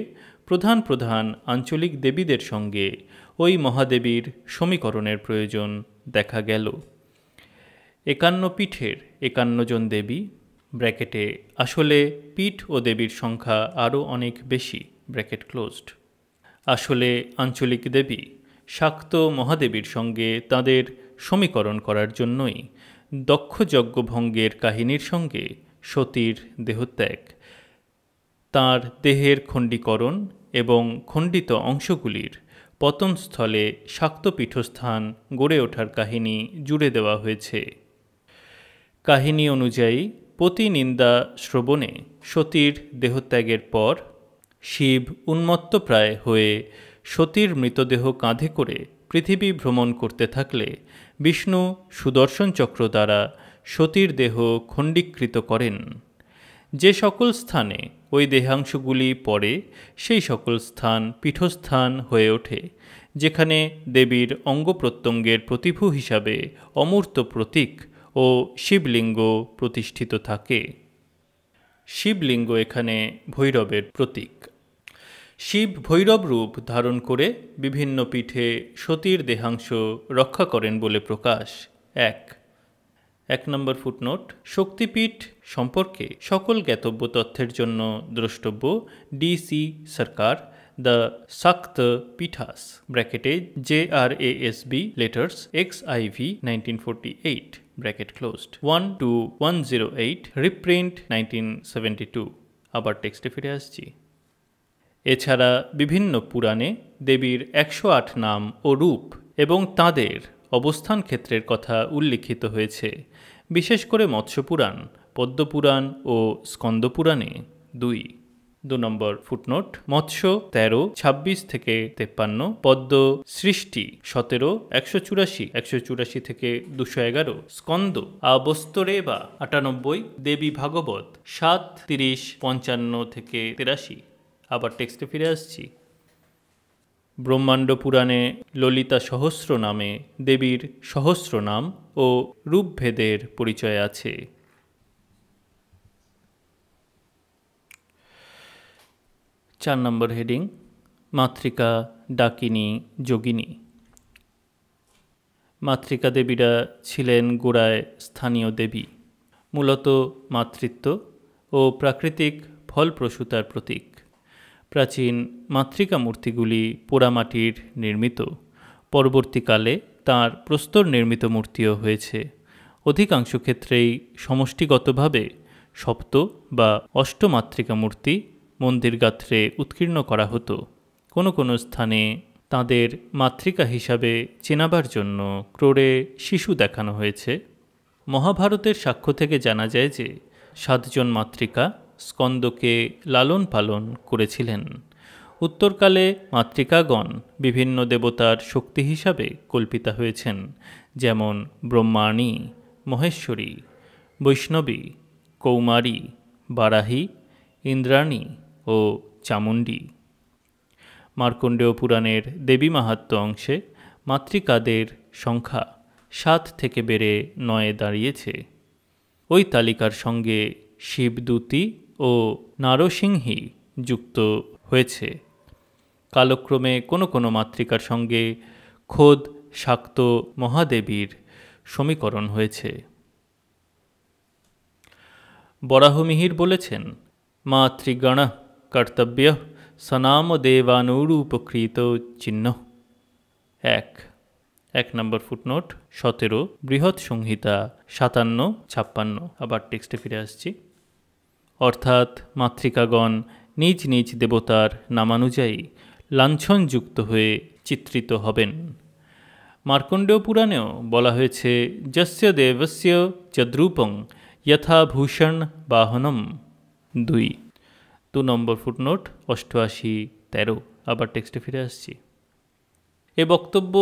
প্রধান প্রধান আঞ্চলিক দেবীদের সঙ্গে ওই মহাদেবীর সমীকরণের প্রয়োজন দেখা গেল। 51 পীঠের 51 জন দেবী, ব্র্যাকেটে আসলে পীঠ ও দেবীর সংখ্যা আরও অনেক বেশি, ব্র্যাকেট ক্লোজড। আসলে আঞ্চলিক দেবী শাক্ত মহাদেবীর সঙ্গে তাদের সমীকরণ করার জন্যই দক্ষ যজ্ঞভঙ্গের কাহিনীর সঙ্গে সতীর দেহত্যাগ, তাঁর দেহের খণ্ডীকরণ এবং খণ্ডিত অংশগুলির পতনস্থলে শাক্ত পীঠস্থান গড়ে ওঠার কাহিনী জুড়ে দেওয়া হয়েছে। কাহিনী অনুযায়ী পতিনিন্দা শ্রবণে সতীর দেহত্যাগের পর শিব উন্মত্তপ্রায় হয়ে সতীর মৃতদেহ কাঁধে করে পৃথিবী ভ্রমণ করতে থাকলে বিষ্ণু সুদর্শন চক্র দ্বারা সতীর দেহ খণ্ডীকৃত করেন। যে সকল স্থানে ওই দেহাংশগুলি পড়ে সেই সকল স্থান পীঠস্থান হয়ে ওঠে, যেখানে দেবীর অঙ্গপ্রত্যঙ্গের প্রতিভূ হিসাবে অমূর্ত প্রতীক ও শিবলিঙ্গ প্রতিষ্ঠিত থাকে। শিবলিঙ্গ এখানে ভৈরবের প্রতীক। শিব ভৈরব রূপ ধারণ করে বিভিন্ন পীঠে সতীর দেহাংশ রক্ষা করেন বলে প্রকাশ। 1 নম্বর ফুটনোট, শক্তিপীঠ সম্পর্কে সকল জ্ঞাতব্য তথ্যের জন্য দ্রষ্টব্য DC সরকার দ্য শাক্ত পীঠাস, ব্র্যাকেটে JRASB letters XIV 1948, bracket closed, 1-108, reprint 1972। আবার টেক্সটে ফিরে আসছি। এছাড়া বিভিন্ন পুরাণে দেবীর 108 নাম ও রূপ এবং তাঁদের অবস্থান ক্ষেত্রের কথা উল্লিখিত হয়েছে, বিশেষ করে মৎস্যপুরাণ, পদ্মপুরাণ ও স্কন্দপুরাণে। 2 নম্বর ফুটনোট, মৎস্য 13, 26-53, পদ্ম সৃষ্টি 17, 184 থেকে 211, স্কন্দ আবস্তরেবা 98, দেবী ভাগবত 7, 30, 55-83। আবার টেক্সটে ফিরে আসছি। ব্রহ্মাণ্ড পুরাণে ললিতা সহস্র নামে দেবীর সহস্র নাম ও রূপভেদের পরিচয় আছে। 4 নম্বর হেডিং মাতৃকা, ডাকিনী, যোগিনী। মাতৃকা দেবীরা ছিলেন গোড়ায় স্থানীয় দেবী, মূলত মাতৃত্ব ও প্রাকৃতিক ফলপ্রসূতার প্রতীক। প্রাচীন মাতৃকা মূর্তিগুলি পোড়ামাটির নির্মিত, পরবর্তীকালে তাঁর প্রস্তর নির্মিত মূর্তিও হয়েছে। অধিকাংশ ক্ষেত্রেই সমষ্টিগতভাবে সপ্ত বা অষ্টমাতৃকা মূর্তি মন্দির গাত্রে উৎকীর্ণ করা হতো। কোনো কোনো স্থানে তাঁদের মাতৃকা হিসাবে চেনাবার জন্য ক্রোড়ে শিশু দেখানো হয়েছে। মহাভারতের সাক্ষ্য থেকে জানা যায় যে 7 জন মাতৃকা স্কন্দকে লালন পালন করেছিলেন। উত্তরকালে মাতৃকাগণ বিভিন্ন দেবতার শক্তি হিসাবে কল্পিতা হয়েছেন, যেমন ব্রহ্মাণী, মহেশ্বরী, বৈষ্ণবী, কৌমারী, বারাহী, ইন্দ্রাণী ও চামুণ্ডী। মার্কণ্ডেয় পুরাণের দেবী মাহাত্ম্য অংশে মাতৃকাদের সংখ্যা 7 থেকে বেড়ে 9-এ দাঁড়িয়েছে। ওই তালিকার সঙ্গে শিবদূতী ও নারসিংহী যুক্ত হয়েছে। কালক্রমে কোনো কোনো মাতৃকার সঙ্গে খোদ শাক্ত মহাদেবীর সমীকরণ হয়েছে। বরাহমিহির বলেছেন, মাতৃগণ কর্তব্য সনাম দেবানুরূপকৃত চিহ্ন। 1 নম্বর ফুটনোট 17 বৃহৎ সংহিতা 57-56। আবার টেক্সটে ফিরে আসছি। অর্থাৎ মাতৃকাগণ নিজ নিজ দেবতার নামানুযায়ী লাঞ্ছনযুক্ত হয়ে চিত্রিত হবেন। মার্কণ্ডেয় পুরাণেও বলা হয়েছে, যস্য দেবস্য যদ্রূপং যথা ভূষণ বাহনম। 2 নম্বর ফুটনোট 88-13। আবার টেক্সটে ফিরে আসছি। এ বক্তব্য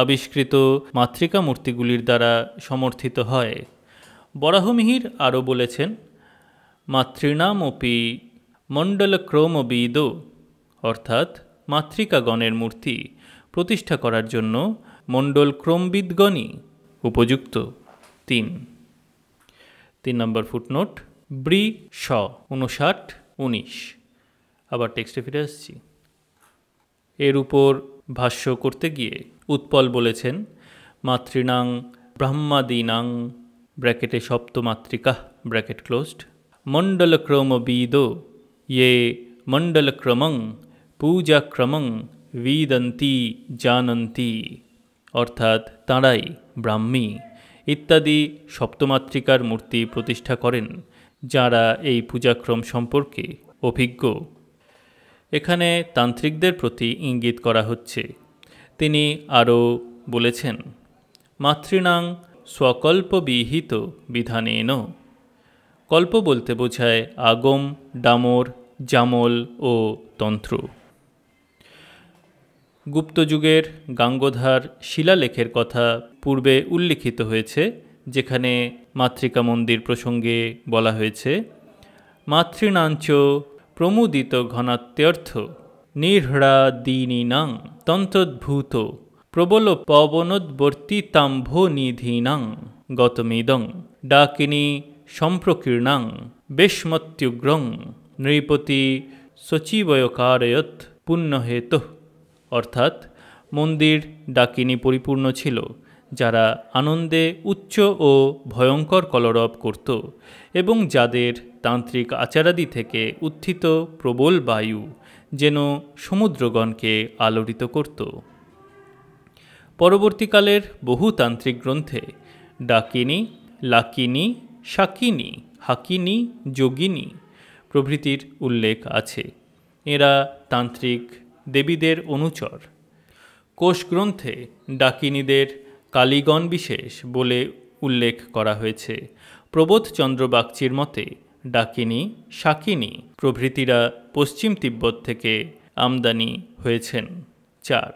আবিষ্কৃত মাতৃকা মূর্তিগুলির দ্বারা সমর্থিত হয়। বরাহমিহির আরও বলেছেন, মাতৃণামপি মণ্ডলক্রমবিদ, অর্থাৎ মাতৃকাগণের মূর্তি প্রতিষ্ঠা করার জন্য মণ্ডলক্রমবিদগণই উপযুক্ত। 3 নম্বর ফুটনোট ব্রি শ 59-19। আবার টেক্সটে ফিরে আসছি। এর উপর ভাষ্য করতে গিয়ে উৎপল বলেছেন, মাতৃণাং ব্রহ্মাদীনাং ব্র্যাকেটে সপ্তমাতৃকা ব্র্যাকেট ক্লোজড মণ্ডলক্রমবিদ ये মণ্ডলক্রমং পূজাক্রমং বিদন্তি জানন্তি, অর্থাৎ তাঁরাই ব্রাহ্মী ইত্যাদি সপ্তমাতৃকার মূর্তি প্রতিষ্ঠা করেন, যারা এই পূজাক্রম সম্পর্কে অভিজ্ঞ। এখানে তান্ত্রিকদের প্রতি ইঙ্গিত করা হচ্ছে। তিনি আরও বলেছেন, মাতৃণাং স্বকল্পবিহিত বিধানেন। কল্প বলতে বোঝায় আগম, ডামর, জামল ও তন্ত্র। গুপ্তযুগের গাঙ্গোধার শিলালেখের কথা পূর্বে উল্লিখিত হয়েছে, যেখানে মাতৃকা মন্দির প্রসঙ্গে বলা হয়েছে, মাতৃণাঞ্চ প্রমুদিত ঘনাত্যর্থ নিহ্রাদিনীনাং তন্ত্রোদ্ভূত প্রবল পবনোদ্বর্তিতাম্ভোনিধীনাং গতমিদং ডাকিনী সম্প্রকীর্ণাং বেশমত্যুগ্রং নৃপতি সচিবয়কারয়ত পুণ্যহেতু, অর্থাৎ মন্দির ডাকিনী পরিপূর্ণ ছিল, যারা আনন্দে উচ্চ ও ভয়ঙ্কর কলরব করত এবং যাদের তান্ত্রিক আচারাদি থেকে উত্থিত প্রবল বায়ু যেন সমুদ্রগণকে আলোড়িত করত। পরবর্তীকালের বহু তান্ত্রিক গ্রন্থে ডাকিনী, লাকিনী, শাকিনী, হাকিনী, যোগিনী প্রভৃতির উল্লেখ আছে। এরা তান্ত্রিক দেবীদের অনুচর। কোষগ্রন্থে ডাকিনীদের কালীগণ বিশেষ বলে উল্লেখ করা হয়েছে। প্রবোধচন্দ্র বাগচির মতে ডাকিনী, শাকিনী প্রভৃতিরা পশ্চিম তিব্বত থেকে আমদানি হয়েছেন। 4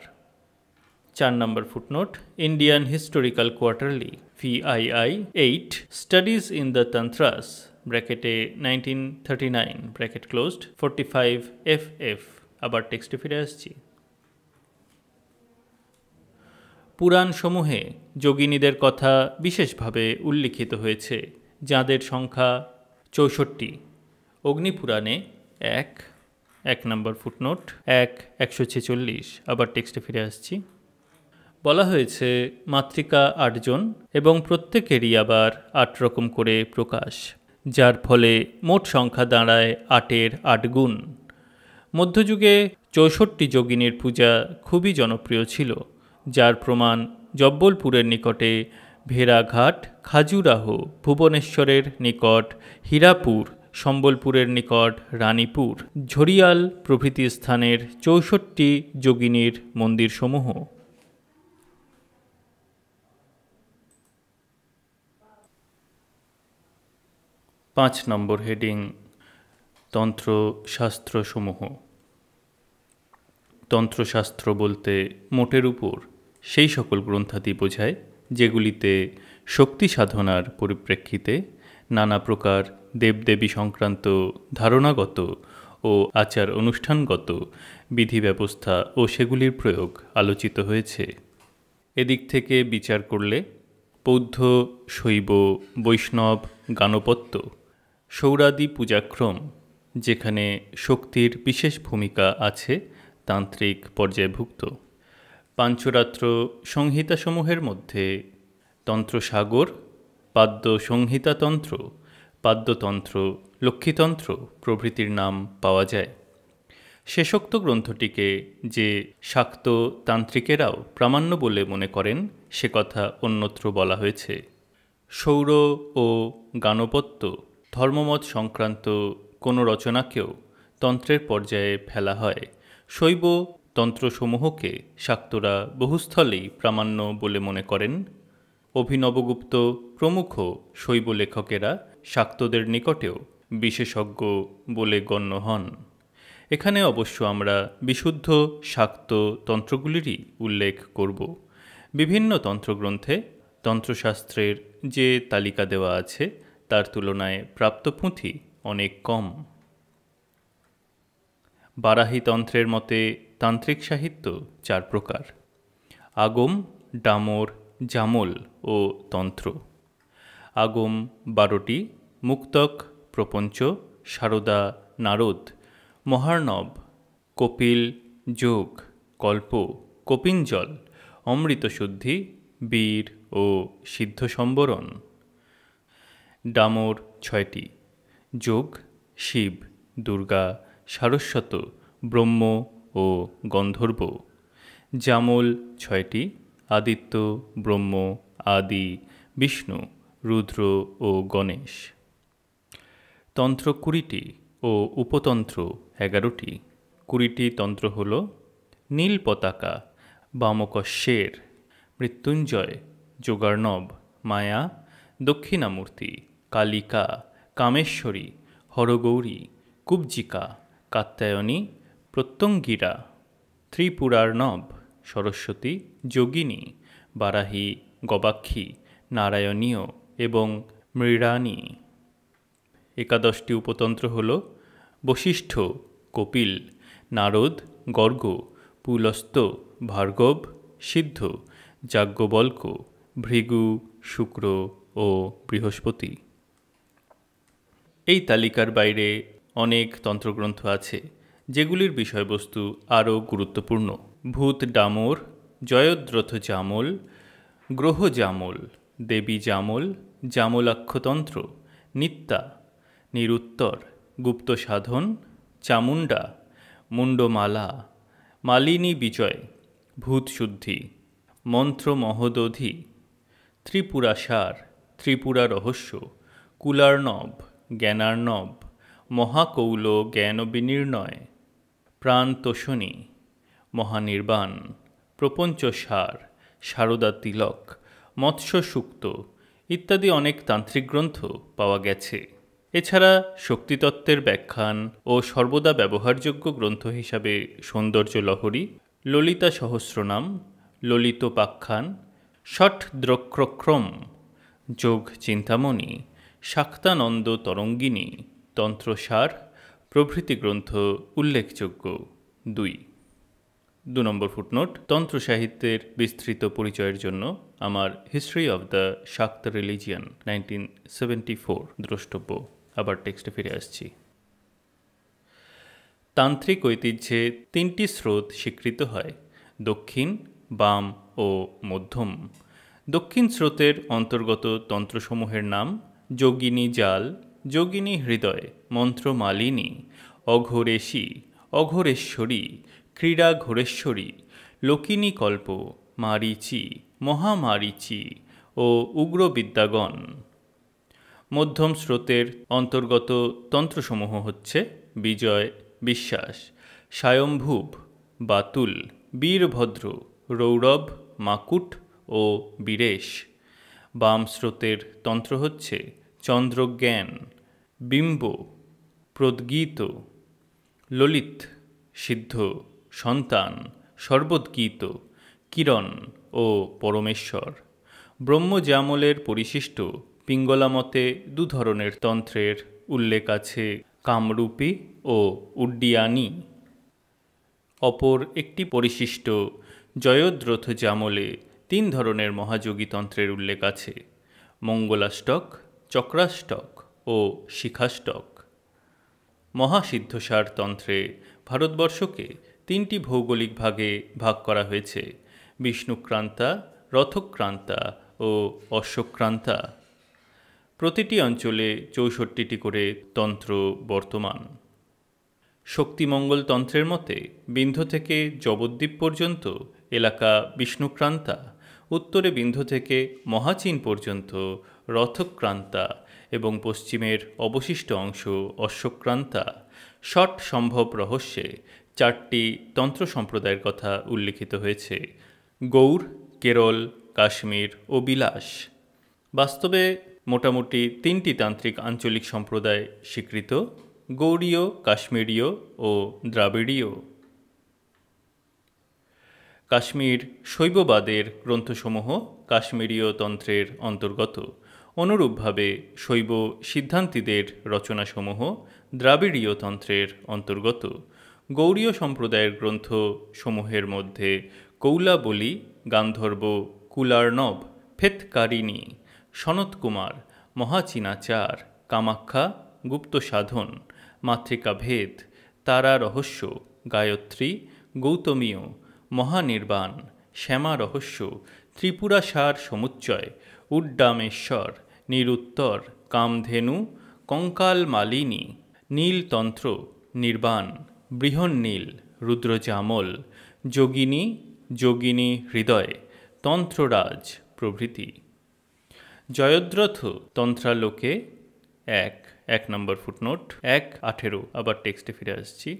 নম্বর footnote Indian historical quarterly VII 8 studies in the Tantras ব্র্যাকেটে 1939 ব্র্যাকেট ক্লোজড 45 FF। আবার টেক্সটে ফিরে আসছি। পুরাণসমূহে যোগিনীদের কথা বিশেষভাবে উল্লিখিত হয়েছে, যাদের সংখ্যা 64। অগ্নিপুরাণে 1 নম্বর ফুটনোট 146। আবার টেক্সটে ফিরে আসছি। বলা হয়েছে মাতৃকা 8 জন এবং প্রত্যেকেরই আবার 8 রকম করে প্রকাশ, যার ফলে মোট সংখ্যা দাঁড়ায় 8-এর 8 গুণ। মধ্যযুগে 64 যোগিনীর পূজা খুবই জনপ্রিয় ছিল, যার প্রমাণ জব্বলপুরের নিকটে ভেড়াঘাট, খাজুরাহ, ভুবনেশ্বরের নিকট হীরাপুর, সম্বলপুরের নিকট রানীপুর, ঝরিয়াল প্রভৃতি স্থানের 64 যোগিনীর মন্দিরসমূহ। 5 নম্বর হেডিং তন্ত্রশাস্ত্রসমূহ। তন্ত্রশাস্ত্র বলতে মোটের উপর সেই সকল গ্রন্থাদি বোঝায় যেগুলিতে শক্তি সাধনার পরিপ্রেক্ষিতে নানা প্রকার দেবদেবী সংক্রান্ত ধারণাগত ও আচার অনুষ্ঠানগত বিধি ব্যবস্থা ও সেগুলির প্রয়োগ আলোচিত হয়েছে। এদিক থেকে বিচার করলে বৌদ্ধ, শৈব, বৈষ্ণব, গাণপত্য, সৌরাদি পূজাক্রম, যেখানে শক্তির বিশেষ ভূমিকা আছে, তান্ত্রিক পর্যায়ভুক্ত। পাঞ্চরাত্র সংহিতাসমূহের মধ্যে তন্ত্রসাগর, পাদ্য সংহিতাতন্ত্র, পাদ্যতন্ত্র, লক্ষ্মীতন্ত্র প্রভৃতির নাম পাওয়া যায়। শেষোক্ত গ্রন্থটিকে যে শাক্ত তান্ত্রিকেরাও প্রামাণ্য বলে মনে করেন, সে কথা অন্যত্র বলা হয়েছে। সৌর ও গাণপত্য ধর্মমত সংক্রান্ত কোনো রচনাকেও তন্ত্রের পর্যায়ে ফেলা হয়। শৈব তন্ত্রসমূহকে শাক্তরা বহুস্থলেই প্রামাণ্য বলে মনে করেন। অভিনবগুপ্ত প্রমুখ শৈব লেখকেরা শাক্তদের নিকটেও বিশেষজ্ঞ বলে গণ্য হন। এখানে অবশ্য আমরা বিশুদ্ধ শাক্ত তন্ত্রগুলিরই উল্লেখ করব। বিভিন্ন তন্ত্রগ্রন্থে তন্ত্রশাস্ত্রের যে তালিকা দেওয়া আছে, তার তুলনায় প্রাপ্ত পুঁথি অনেক কম। বারাহী তন্ত্রের মতে তান্ত্রিক সাহিত্য 4 প্রকার: আগম, ডামর, জামল ও তন্ত্র। আগম 12টি: মুক্তক, প্রপঞ্চ, সারদা, নারদ, মহার্ণব, কপিল, যোগ, কল্প, কপিঞ্জল, অমৃতশুদ্ধি, বীর ও সিদ্ধ সম্বরণ। ডামর 6টি: যোগ, শিব, দুর্গা, সারস্বত, ব্রহ্ম ও গন্ধর্ব। জামল 6টি: আদিত্য, ব্রহ্ম, আদি, বিষ্ণু, রুদ্র ও গণেশ। তন্ত্র 20টি ও উপতন্ত্র 11টি। 20টি তন্ত্র হল নীল পতাকা, বামকস্যের, মৃত্যুঞ্জয়, যোগার্ণব, মায়া, দক্ষিণামূর্তি, কালিকা, কামেশ্বরী, হরগৌরী, কুব্জিকা, কাত্যায়নী, প্রত্যঙ্গিরা, ত্রিপুরার্ণব, সরস্বতী, যোগিনী, বারাহী, গবাক্ষী, নারায়ণীয় এবং মৃড়ানী। 11টি উপতন্ত্র হল বশিষ্ঠ, কপিল, নারদ, গর্গ, পুলস্ত্য, ভার্গব, সিদ্ধ, যাজ্ঞবল্ক, ভৃগু, শুক্র ও বৃহস্পতি। এই তালিকার বাইরে অনেক তন্ত্রগ্রন্থ আছে, যেগুলির বিষয়বস্তু আরও গুরুত্বপূর্ণ। ভূত ডামর, জয়দ্রথ জামল, গ্রহ জামল, দেবী জামল, জামলাক্ষতন্ত্র, নিত্যা, নিরুত্তর, গুপ্ত সাধন, চামুণ্ডা, মুণ্ডমালা, মালিনী বিজয়, ভূতশুদ্ধি, মন্ত্র মহোদধি, ত্রিপুরাসার, ত্রিপুরা রহস্য, কুলার্ণব, জ্ঞানার্ণব, মহাকৌল জ্ঞান বিনির্ণয়, প্রাণতোষণী, মহানির্বাণ, প্রপঞ্চসার, সারদা তিলক, মৎস্যসূক্ত ইত্যাদি অনেক তান্ত্রিক গ্রন্থ পাওয়া গেছে। এছাড়া শক্তিতত্ত্বের ব্যাখ্যান ও সর্বদা ব্যবহারযোগ্য গ্রন্থ হিসাবে সৌন্দর্য লহরী, ললিতা সহস্রনাম, ললিতোপাখ্যান, ষট্দ্রক্রক্রম, যোগ চিন্তামণি, শাক্তানন্দ তরঙ্গিনী, তন্ত্রসার প্রভৃতি গ্রন্থ উল্লেখযোগ্য। 2 নম্বর ফুটনোট: তন্ত্র সাহিত্যের বিস্তৃত পরিচয়ের জন্য আমার হিস্ট্রি অব দ্য শাক্ত রিলিজিয়ান 1974 দ্রষ্টব্য। আবার টেক্সটে ফিরে আসছি। তান্ত্রিক ঐতিহ্যে 3টি স্রোত স্বীকৃত হয়: দক্ষিণ, বাম ও মধ্যম। দক্ষিণ স্রোতের অন্তর্গত তন্ত্রসমূহের নাম যোগিনী জাল, যোগিনী হৃদয়, মন্ত্রমালিনী, অঘোরেশী, অঘোরেশ্বরী, ক্রীড়া ঘোরেশ্বরী, লোকিনী কল্প, মারীচি, মহামারীচি ও উগ্রবিদ্যাগণ। মধ্যম স্রোতের অন্তর্গত তন্ত্রসমূহ হচ্ছে বিজয়, বিশ্বাস, স্বয়ম্ভুব, বাতুল, বীরভদ্র, রৌরব, মাকুট ও বীরেশ। বাম স্রোতের তন্ত্র হচ্ছে চন্দ্রজ্ঞান, বিম্ব, প্রদ্গীত, ললিত, সিদ্ধ, সন্তান, সর্বোদ্গীত, কিরণ ও পরমেশ্বর। ব্রহ্মজামলের পরিশিষ্ট পিঙ্গলা মতে 2 ধরনের তন্ত্রের উল্লেখ আছে: কামরূপী ও উড্ডিয়ানী। অপর একটি পরিশিষ্ট জয়দ্রথ জামলে তিন ধরনের মহাযোগী তন্ত্রের উল্লেখ আছে: মঙ্গলাষ্টক, চক্রাষ্টক ও শিখাষ্টক। মহাসিদ্ধসার তন্ত্রে ভারতবর্ষকে তিনটি ভৌগোলিক ভাগে ভাগ করা হয়েছে: বিষ্ণুক্রান্তা, রথক্রান্তা ও অশ্বক্রান্তা। প্রতিটি অঞ্চলে ৬৪টি করে তন্ত্র বর্তমান। শক্তিমঙ্গল তন্ত্রের মতে বিন্ধ্য থেকে জবদ্বীপ পর্যন্ত এলাকা বিষ্ণুক্রান্তা, উত্তরে বিন্ধ্য থেকে মহাচীন পর্যন্ত রথক্রান্তা এবং পশ্চিমের অবশিষ্ট অংশ অশ্বক্রান্তা। ষট সম্ভব রহস্যে 4টি তন্ত্র সম্প্রদায়ের কথা উল্লিখিত হয়েছে: গৌড়, কেরল, কাশ্মীর ও বিলাস। বাস্তবে মোটামুটি 3টি তান্ত্রিক আঞ্চলিক সম্প্রদায় স্বীকৃত: গৌড়ীয়, কাশ্মীরীয় ও দ্রাবিড়ীয়। কাশ্মীর শৈববাদের গ্রন্থসমূহ কাশ্মীরীয় তন্ত্রের অন্তর্গত। অনুরূপভাবে শৈব সিদ্ধান্তীদের রচনাসমূহ দ্রাবিড়ীয় তন্ত্রের অন্তর্গত। গৌড়ীয় সম্প্রদায়ের গ্রন্থসমূহের মধ্যে কৌলাবলী, গান্ধর্ব, কুলার্ণব, ফেতকারিণী, সনৎকুমার, মহাচীনাচার, কামাখ্যা, গুপ্ত সাধন, মাতৃকা ভেদ, তারা রহস্য, গায়ত্রী, গৌতমীয়, মহানির্বাণ, শ্যামা রহস্য, ত্রিপুরাসার সমুচ্চয়, উড্ডামেশ্বর, নিরুত্তর, কামধেনু, কঙ্কাল মালিনী, নীলতন্ত্র, নির্বাণ, বৃহন্নীল, রুদ্রজামল, যোগিনী, যোগিনী হৃদয়, তন্ত্ররাজ প্রভৃতি। জয়দ্রথ তন্ত্রালোকে ১ নম্বর ফুটনোট ১:১৮। আবার টেক্সটে ফিরে আসছি।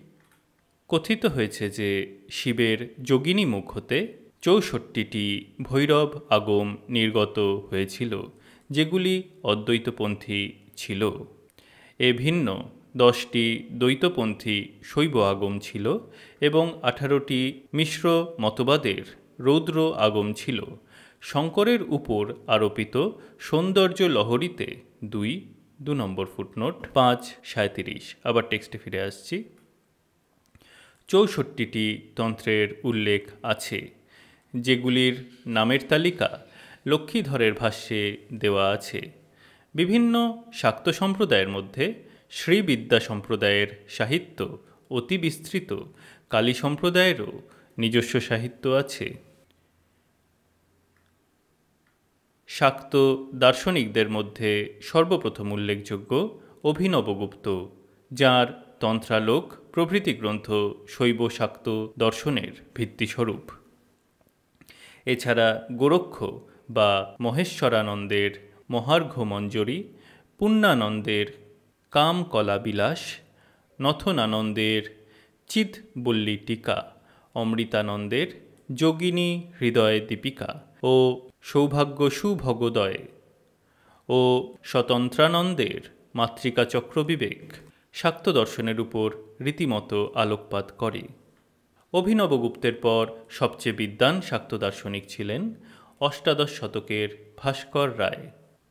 কথিত হয়েছে যে শিবের যোগিনী মুখ হতে ৬৪টি ভৈরব আগম নির্গত হয়েছিল, যেগুলি অদ্বৈতপন্থী ছিল। এ ভিন্ন 10টি দ্বৈতপন্থী শৈব আগম ছিল এবং 18টি মিশ্র মতবাদের রৌদ্র আগম ছিল। শঙ্করের উপর আরোপিত সৌন্দর্য লহরীতে ২ নম্বর ফুটনোট ৫:৩৭। আবার টেক্সটে ফিরে আসছি। ৬৪টি তন্ত্রের উল্লেখ আছে, যেগুলির নামের তালিকা লক্ষ্মীধরের ভাষ্যে দেওয়া আছে। বিভিন্ন শাক্ত সম্প্রদায়ের মধ্যে শ্রীবিদ্যা সম্প্রদায়ের সাহিত্য অতি বিস্তৃত। কালী সম্প্রদায়েরও নিজস্ব সাহিত্য আছে। শাক্ত দার্শনিকদের মধ্যে সর্বপ্রথম উল্লেখযোগ্য অভিনবগুপ্ত, যার তন্ত্রালোক প্রভৃতি গ্রন্থ শৈব শাক্ত দর্শনের ভিত্তিস্বরূপ। এছাড়া গোরক্ষ বা মহেশ্বরানন্দের মহার্ঘ মঞ্জরি, পুণ্যানন্দের কামকলাবিলাস, নথনানন্দের চিৎবল্লী টীকা, অমৃতানন্দের যোগিনী হৃদয় দীপিকা ও সৌভাগ্য সুভগোদয় ও স্বতন্ত্রানন্দের মাতৃকা চক্রবিবেক শাক্ত দর্শনের উপর রীতিমতো আলোকপাত করে। অভিনবগুপ্তের পর সবচেয়ে বিদ্বান শাক্ত দার্শনিক ছিলেন অষ্টাদশ শতকের ভাস্কর রায়।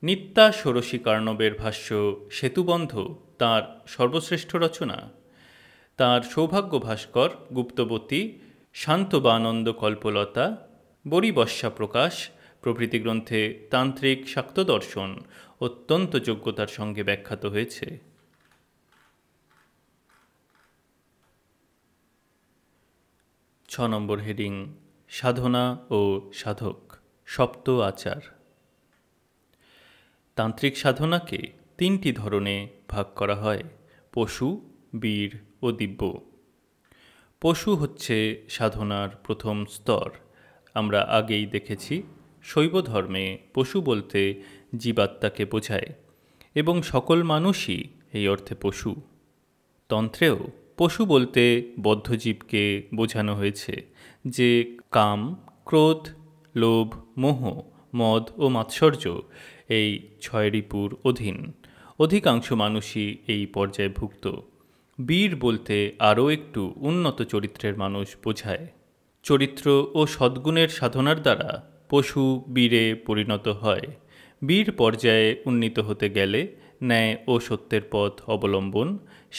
নিত্যা ষোড়শী কার্ণবের ভাষ্য সেতুবন্ধ তাঁর সর্বশ্রেষ্ঠ রচনা। তাঁর সৌভাগ্য ভাস্কর, গুপ্তবতী, শান্তবানন্দ কল্পলতা, বরিবস্যা প্রকাশ প্রভৃতি গ্রন্থে তান্ত্রিক শাক্ত দর্শন অত্যন্ত যোগ্যতার সঙ্গে ব্যাখ্যাত হয়েছে। ৬ নম্বর হেডিং সাধনা ও সাধক, সপ্ত আচার। তান্ত্রিক সাধনাকে 3টি ধরনে ভাগ করা হয়: পশু, বীর ও দিব্য। পশু হচ্ছে সাধনার প্রথম স্তর। আমরা আগেই দেখেছি, শৈব ধর্মে পশু বলতে জীবাত্মাকে বোঝায় এবং সকল মানুষই এই অর্থে পশু। তন্ত্রেও পশু বলতে বদ্ধজীবকে বোঝানো হয়েছে, যে কাম, ক্রোধ, লোভ, মোহ, মদ ও মাৎসর্য এই 6 রিপুর অধীন। অধিকাংশ মানুষই এই পর্যায়ভুক্ত। বীর বলতে আরও একটু উন্নত চরিত্রের মানুষ বোঝায়। চরিত্র ও সদ্গুণের সাধনার দ্বারা পশু বীরে পরিণত হয়। বীর পর্যায়ে উন্নীত হতে গেলে ন্যায় ও সত্যের পথ অবলম্বন,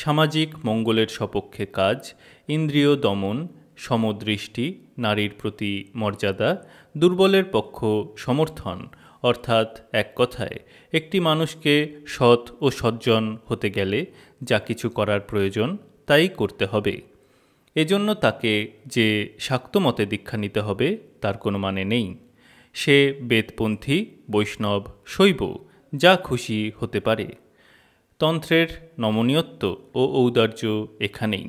সামাজিক মঙ্গলের সপক্ষে কাজ, ইন্দ্রিয় দমন, সমদৃষ্টি, নারীর প্রতি মর্যাদা, দুর্বলের পক্ষ সমর্থন, অর্থাৎ এক কথায় একটি মানুষকে সৎ ও সজ্জন হতে গেলে যা কিছু করার প্রয়োজন তাই করতে হবে। এজন্য তাকে যে শাক্ত মতে দীক্ষা নিতে হবে তার কোনো মানে নেই। সে বেদপন্থী, বৈষ্ণব, শৈব যা খুশি হতে পারে। তন্ত্রের নমনীয়ত্ব ও ঔদার্য এখানেই।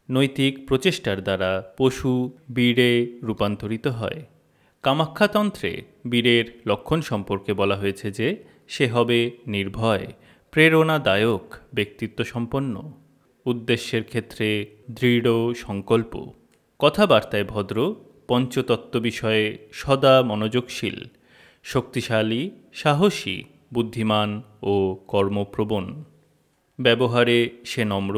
নৈতিক প্রচেষ্টার দ্বারা পশু বীরে রূপান্তরিত হয়। কামাখ্যাতন্ত্রে বীরের লক্ষণ সম্পর্কে বলা হয়েছে যে সে হবে নির্ভয়, প্রেরণাদায়ক, ব্যক্তিত্ব সম্পন্ন, উদ্দেশ্যের ক্ষেত্রে দৃঢ় সংকল্প, কথাবার্তায় ভদ্র, পঞ্চতত্ত্ব বিষয়ে সদা মনোযোগশীল, শক্তিশালী, সাহসী, বুদ্ধিমান ও কর্মপ্রবণ। ব্যবহারে সে নম্র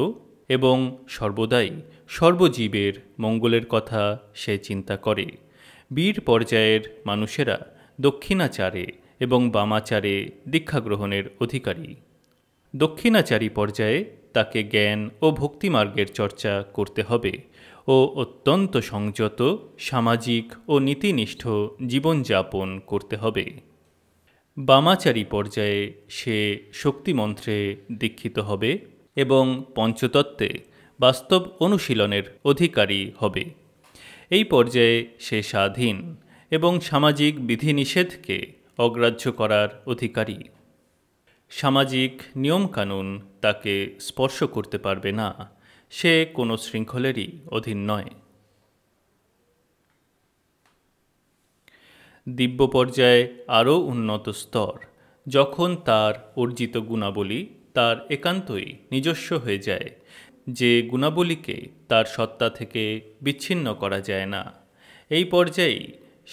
এবং সর্বদাই সর্বজীবের মঙ্গলের কথা সে চিন্তা করে। বীর পর্যায়ের মানুষেরা দক্ষিণাচারে এবং বামাচারে দীক্ষা গ্রহণের অধিকারী। দক্ষিণাচারী পর্যায়ে তাকে জ্ঞান ও ভক্তিমার্গের চর্চা করতে হবে ও অত্যন্ত সংযত, সামাজিক ও নীতিনিষ্ঠ জীবনযাপন করতে হবে। বামাচারী পর্যায়ে সে শক্তিমন্ত্রে দীক্ষিত হবে এবং পঞ্চতত্ত্বে বাস্তব অনুশীলনের অধিকারী হবে। এই পর্যায়ে সে স্বাধীন এবং সামাজিক বিধিনিষেধকে অগ্রাহ্য করার অধিকারী। সামাজিক নিয়মকানুন তাকে স্পর্শ করতে পারবে না, সে কোনো শৃঙ্খলেরই অধীন নয়। দিব্য পর্যায়ে আরও উন্নত স্তর, যখন তার অর্জিত গুণাবলী তার একান্তই নিজস্ব হয়ে যায়, যে গুণাবলীকে তার সত্তা থেকে বিচ্ছিন্ন করা যায় না। এই পর্যায়েই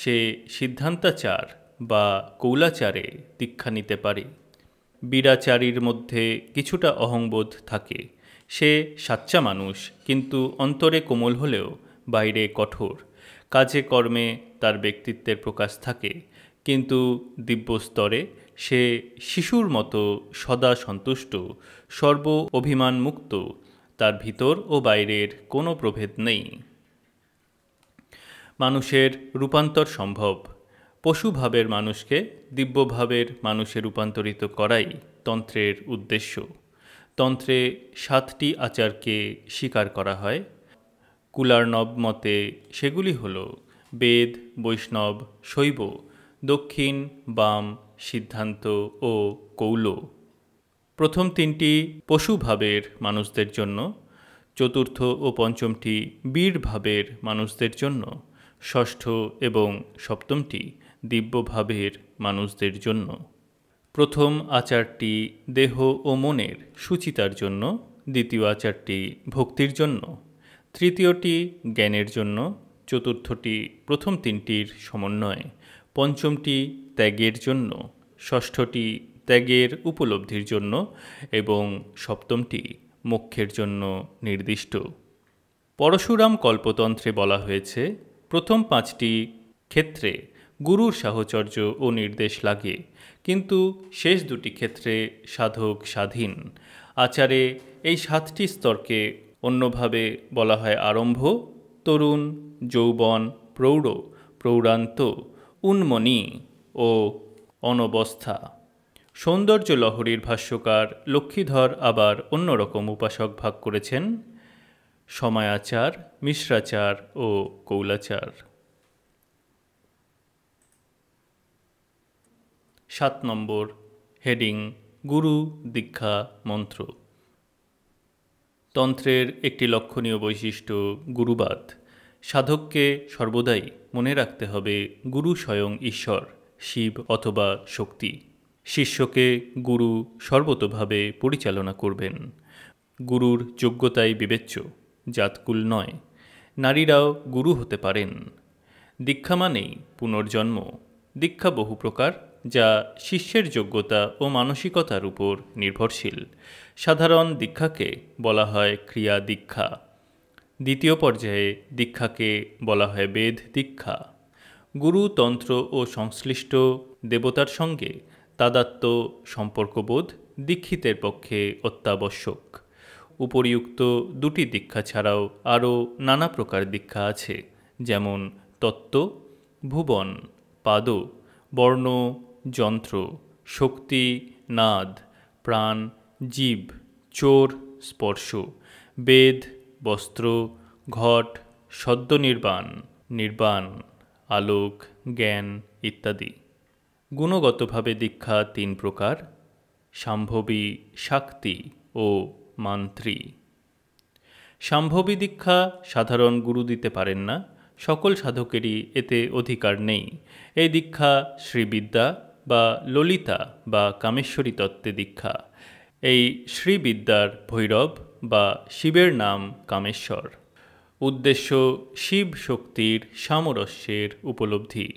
সে সিদ্ধান্তাচার বা কৌলাচারে দীক্ষা নিতে পারে। বীরাচারীর মধ্যে কিছুটা অহংবোধ থাকে। সে সাচ্চা মানুষ, কিন্তু অন্তরে কোমল হলেও বাইরে কঠোর। কাজে কর্মে তার ব্যক্তিত্বের প্রকাশ থাকে, কিন্তু দিব্য স্তরে সে শিশুর মতো সদা সন্তুষ্ট, সর্ব অভিমান মুক্ত। তার ভিতর ও বাইরের কোনো প্রভেদ নেই। মানুষের রূপান্তর সম্ভব। পশুভাবের মানুষকে দিব্যভাবের মানুষে রূপান্তরিত করাই তন্ত্রের উদ্দেশ্য। তন্ত্রে 7টি আচারকে স্বীকার করা হয়। কুলার্ণব মতে সেগুলি হল বেদ, বৈষ্ণব, শৈব, দক্ষিণ, বাম, সিদ্ধান্ত ও কৌল। প্রথম 3টি পশুভাবের মানুষদের জন্য, চতুর্থ ও পঞ্চমটি বীরভাবের মানুষদের জন্য, ষষ্ঠ এবং সপ্তমটি দিব্যভাবের মানুষদের জন্য। প্রথম আচারটি দেহ ও মনের সুচিতার জন্য, দ্বিতীয় আচারটি ভক্তির জন্য, তৃতীয়টি জ্ঞানের জন্য, চতুর্থটি প্রথম 3টির সমন্বয়, পঞ্চমটি ত্যাগের জন্য, ষষ্ঠটি ত্যাগের উপলব্ধির জন্য এবং সপ্তমটি মোক্ষের জন্য নির্দিষ্ট। পরশুরাম কল্পতন্ত্রে বলা হয়েছে প্রথম 5টি ক্ষেত্রে গুরুর সাহচর্য ও নির্দেশ লাগে, কিন্তু শেষ 2টি ক্ষেত্রে সাধক স্বাধীন। আচারে এই 7টি স্তরকে অন্যভাবে বলা হয় আরম্ভ, তরুণ, যৌবন, প্রৌঢ়, প্রৌঢ়ান্ত, উন্মনি ও অনবস্থা। সৌন্দর্য লহরীর ভাষ্যকার লক্ষ্মীধর আবার অন্যরকম উপাসক ভাগ করেছেন: সময়াচার, মিশ্রাচার ও কৌলাচার। 7 নম্বর হেডিং গুরু দীক্ষা মন্ত্র। তন্ত্রের একটি লক্ষণীয় বৈশিষ্ট্য গুরুবাদ। সাধককে সর্বদাই মনে রাখতে হবে গুরু স্বয়ং ঈশ্বর, শিব অথবা শক্তি। শিষ্যকে গুরু সর্বতোভাবে পরিচালনা করবেন। গুরুর যোগ্যতাই বিবেচ্য, জাতকুল নয়। নারীরাও গুরু হতে পারেন। দীক্ষা মানেই পুনর্জন্ম। দীক্ষা বহু প্রকার, যা শিষ্যের যোগ্যতা ও মানসিকতার উপর নির্ভরশীল। সাধারণ দীক্ষাকে বলা হয় ক্রিয়া দীক্ষা। দ্বিতীয় পর্যায়ে দীক্ষাকে বলা হয় বেদ দীক্ষা। গুরু, তন্ত্র ও সংশ্লিষ্ট দেবতার সঙ্গে তাদাত্ম্য সম্পর্কবোধ দীক্ষিতের পক্ষে অত্যাবশ্যক। উপরিউক্ত দুটি দীক্ষা ছাড়াও আরও নানা প্রকার দীক্ষা আছে, যেমন তত্ত্ব, ভুবন, পাদ, বর্ণ, যন্ত্র, শক্তি, নাদ, প্রাণ, জীব, চোর, স্পর্শ, বেদ, বস্ত্র, ঘট, সদ্য নির্বাণ, নির্বাণ, আলোক, জ্ঞান ইত্যাদি। গুণগতভাবে দীক্ষা তিন প্রকার: শাম্ভবী, শাক্তি ও মান্ত্রী। শাম্ভবী দীক্ষা সাধারণ গুরু দিতে পারেন না, সকল সাধকেরই এতে অধিকার নেই। এই দীক্ষা শ্রীবিদ্যা বা ললিতা বা কামেশ্বরী তত্ত্বে দীক্ষা। এই শ্রীবিদ্যার ভৈরব বা শিবের নাম কামেশ্বর। উদ্দেশ্য শিব শক্তির সামরস্যের উপলব্ধি।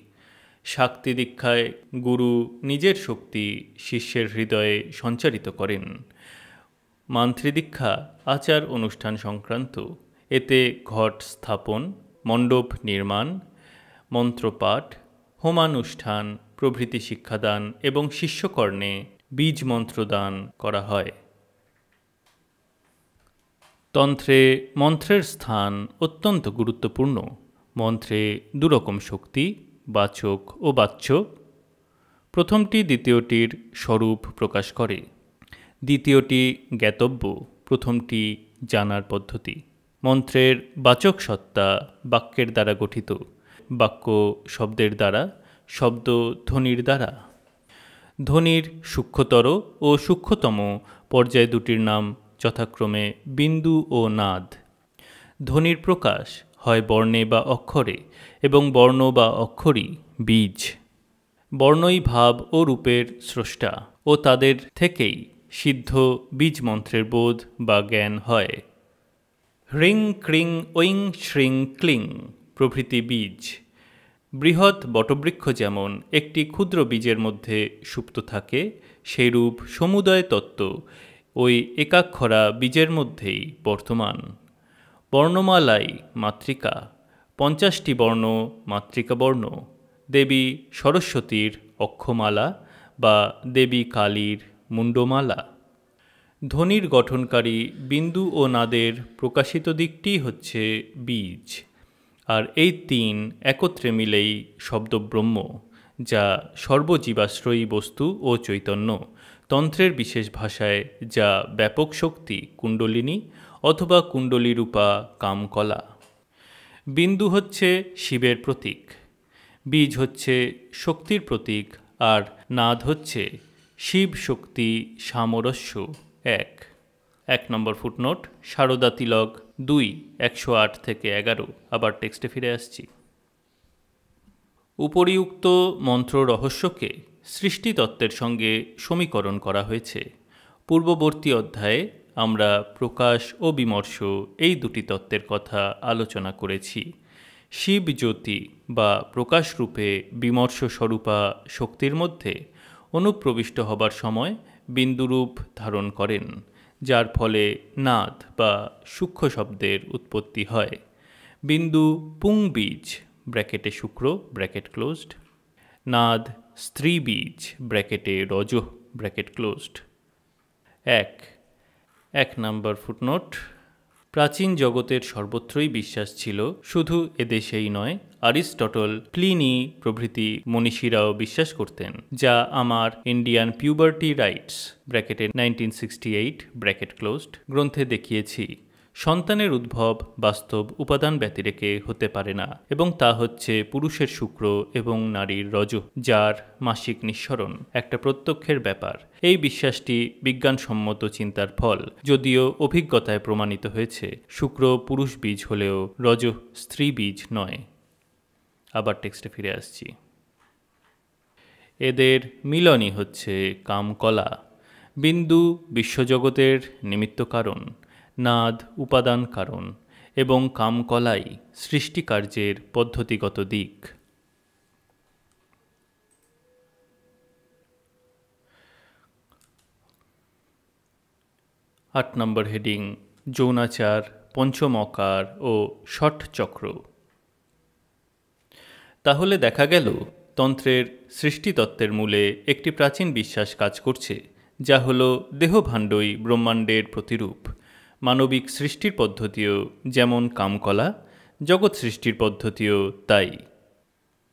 শাক্তি দীক্ষায় গুরু নিজের শক্তি শিষ্যের হৃদয়ে সঞ্চারিত করেন। মান্ত্রী দীক্ষা আচার অনুষ্ঠান সংক্রান্ত। এতে ঘট স্থাপন, মণ্ডপ নির্মাণ, মন্ত্রপাঠ, হোমানুষ্ঠান প্রভৃতি শিক্ষাদান এবং শিষ্যকর্ণে বীজ মন্ত্রদান করা হয়। তন্ত্রে মন্ত্রের স্থান অত্যন্ত গুরুত্বপূর্ণ। মন্ত্রে দুরকম শক্তি, বাচক ও বাচ্য। প্রথমটি দ্বিতীয়টির স্বরূপ প্রকাশ করে, দ্বিতীয়টি জ্ঞাতব্য, প্রথমটি জানার পদ্ধতি। মন্ত্রের বাচক সত্তা বাক্যের দ্বারা গঠিত, বাক্য শব্দের দ্বারা, শব্দ ধ্বনির দ্বারা। ধ্বনির সূক্ষ্মতর ও সূক্ষ্মতম পর্যায় দুটির নাম যথাক্রমে বিন্দু ও নাদ। ধ্বনির প্রকাশ হয় বর্ণে বা অক্ষরে, এবং বর্ণ বা অক্ষরই বীজ। বর্ণই ভাব ও রূপের স্রষ্টা, ও তাদের থেকেই সিদ্ধ বীজ মন্ত্রের বোধ বা জ্ঞান হয়। হ্রিং ক্রিং ঐং শ্রিং ক্লিং প্রভৃতি বীজ। বৃহৎ বটবৃক্ষ যেমন একটি ক্ষুদ্র বীজের মধ্যে সুপ্ত থাকে, সেইরূপ সমুদয় তত্ত্ব ওই একাক্ষরা বীজের মধ্যেই বর্তমান। বর্ণমালাই মাতৃকা, 50টি বর্ণ মাতৃকা বর্ণ। দেবী সরস্বতীর অক্ষমালা বা দেবী কালীর মুন্ডমালা। ধ্বনির গঠনকারী বিন্দু ও নাদের প্রকাশিত দিকটি হচ্ছে বীজ, আর এই তিন একত্রে মিলেই শব্দব্রহ্ম, যা সর্বজীবাশ্রয়ী বস্তু ও চৈতন্য। তন্ত্রের বিশেষ ভাষায় যা ব্যাপক শক্তি কুণ্ডলিনী অথবা কুণ্ডলীরূপা কামকলা। বিন্দু হচ্ছে শিবের প্রতীক, বীজ হচ্ছে শক্তির প্রতীক, আর নাদ হচ্ছে শিব শক্তি সামরস্য এক। 1 নম্বর ফুটনোট, সারদা তিলক 2, 108 থেকে 11। আবার টেক্সটে ফিরে আসছি। উপরিউক্ত মন্ত্র রহস্যকে সৃষ্টিতত্ত্বের সঙ্গে সমীকরণ করা হয়েছে। পূর্ববর্তী অধ্যায়ে আমরা প্রকাশ ও বিমর্ষ এই দুটি তত্ত্বের কথা আলোচনা করেছি। শিব জ্যোতি বা প্রকাশরূপে বিমর্ষ স্বরূপা শক্তির মধ্যে অনুপ্রবিষ্ট হবার সময় বিন্দুরূপ ধারণ করেন, যার ফলে নাদ বা সূক্ষ্ম শব্দের উৎপত্তি হয়। বিন্দু পুং বীজ ব্র্যাকেটে শুক্র ব্র্যাকেট ক্লোজড, নাদ স্ত্রী বীজ ব্র্যাকেটে রজ ব্র্যাকেট ক্লোজড। 1 নম্বর ফুটনোট, প্রাচীন জগতের সর্বত্রই বিশ্বাস ছিল, শুধু এদেশেই নয়, অ্যারিস্টটল, প্লিনি প্রভৃতি মনীষীরাও বিশ্বাস করতেন, যা আমার ইন্ডিয়ান পিউবার্টি রাইটস ব্র্যাকেটে 1968 ব্র্যাকেট ক্লোজড গ্রন্থে দেখিয়েছি। সন্তানের উদ্ভব বাস্তব উপাদান ব্যতিরেকে হতে পারে না, এবং তা হচ্ছে পুরুষের শুক্র এবং নারীর রজ, যার মাসিক নিঃসরণ একটা প্রত্যক্ষের ব্যাপার। এই বিশ্বাসটি বিজ্ঞানসম্মত চিন্তার ফল, যদিও অভিজ্ঞতায় প্রমাণিত হয়েছে শুক্র পুরুষ বীজ হলেও রজ স্ত্রী বীজ নয়। আবার টেক্সটে ফিরে আসছি। এদের মিলনই হচ্ছে কামকলা। বিন্দু বিশ্বজগতের নিমিত্ত কারণ, নাদ উপাদান কারণ, এবং কামকলাই সৃষ্টিকার্যের পদ্ধতিগত দিক। আট নম্বর হেডিং, যৌনাচার, পঞ্চমকার ও ষট চক্র। তাহলে দেখা গেল তন্ত্রের সৃষ্টিতত্ত্বের মূলে একটি প্রাচীন বিশ্বাস কাজ করছে, যা হল দেহভাণ্ডই ব্রহ্মাণ্ডের প্রতিরূপ। মানবিক সৃষ্টির পদ্ধতিও যেমন কামকলা, জগৎ সৃষ্টির পদ্ধতিও তাই।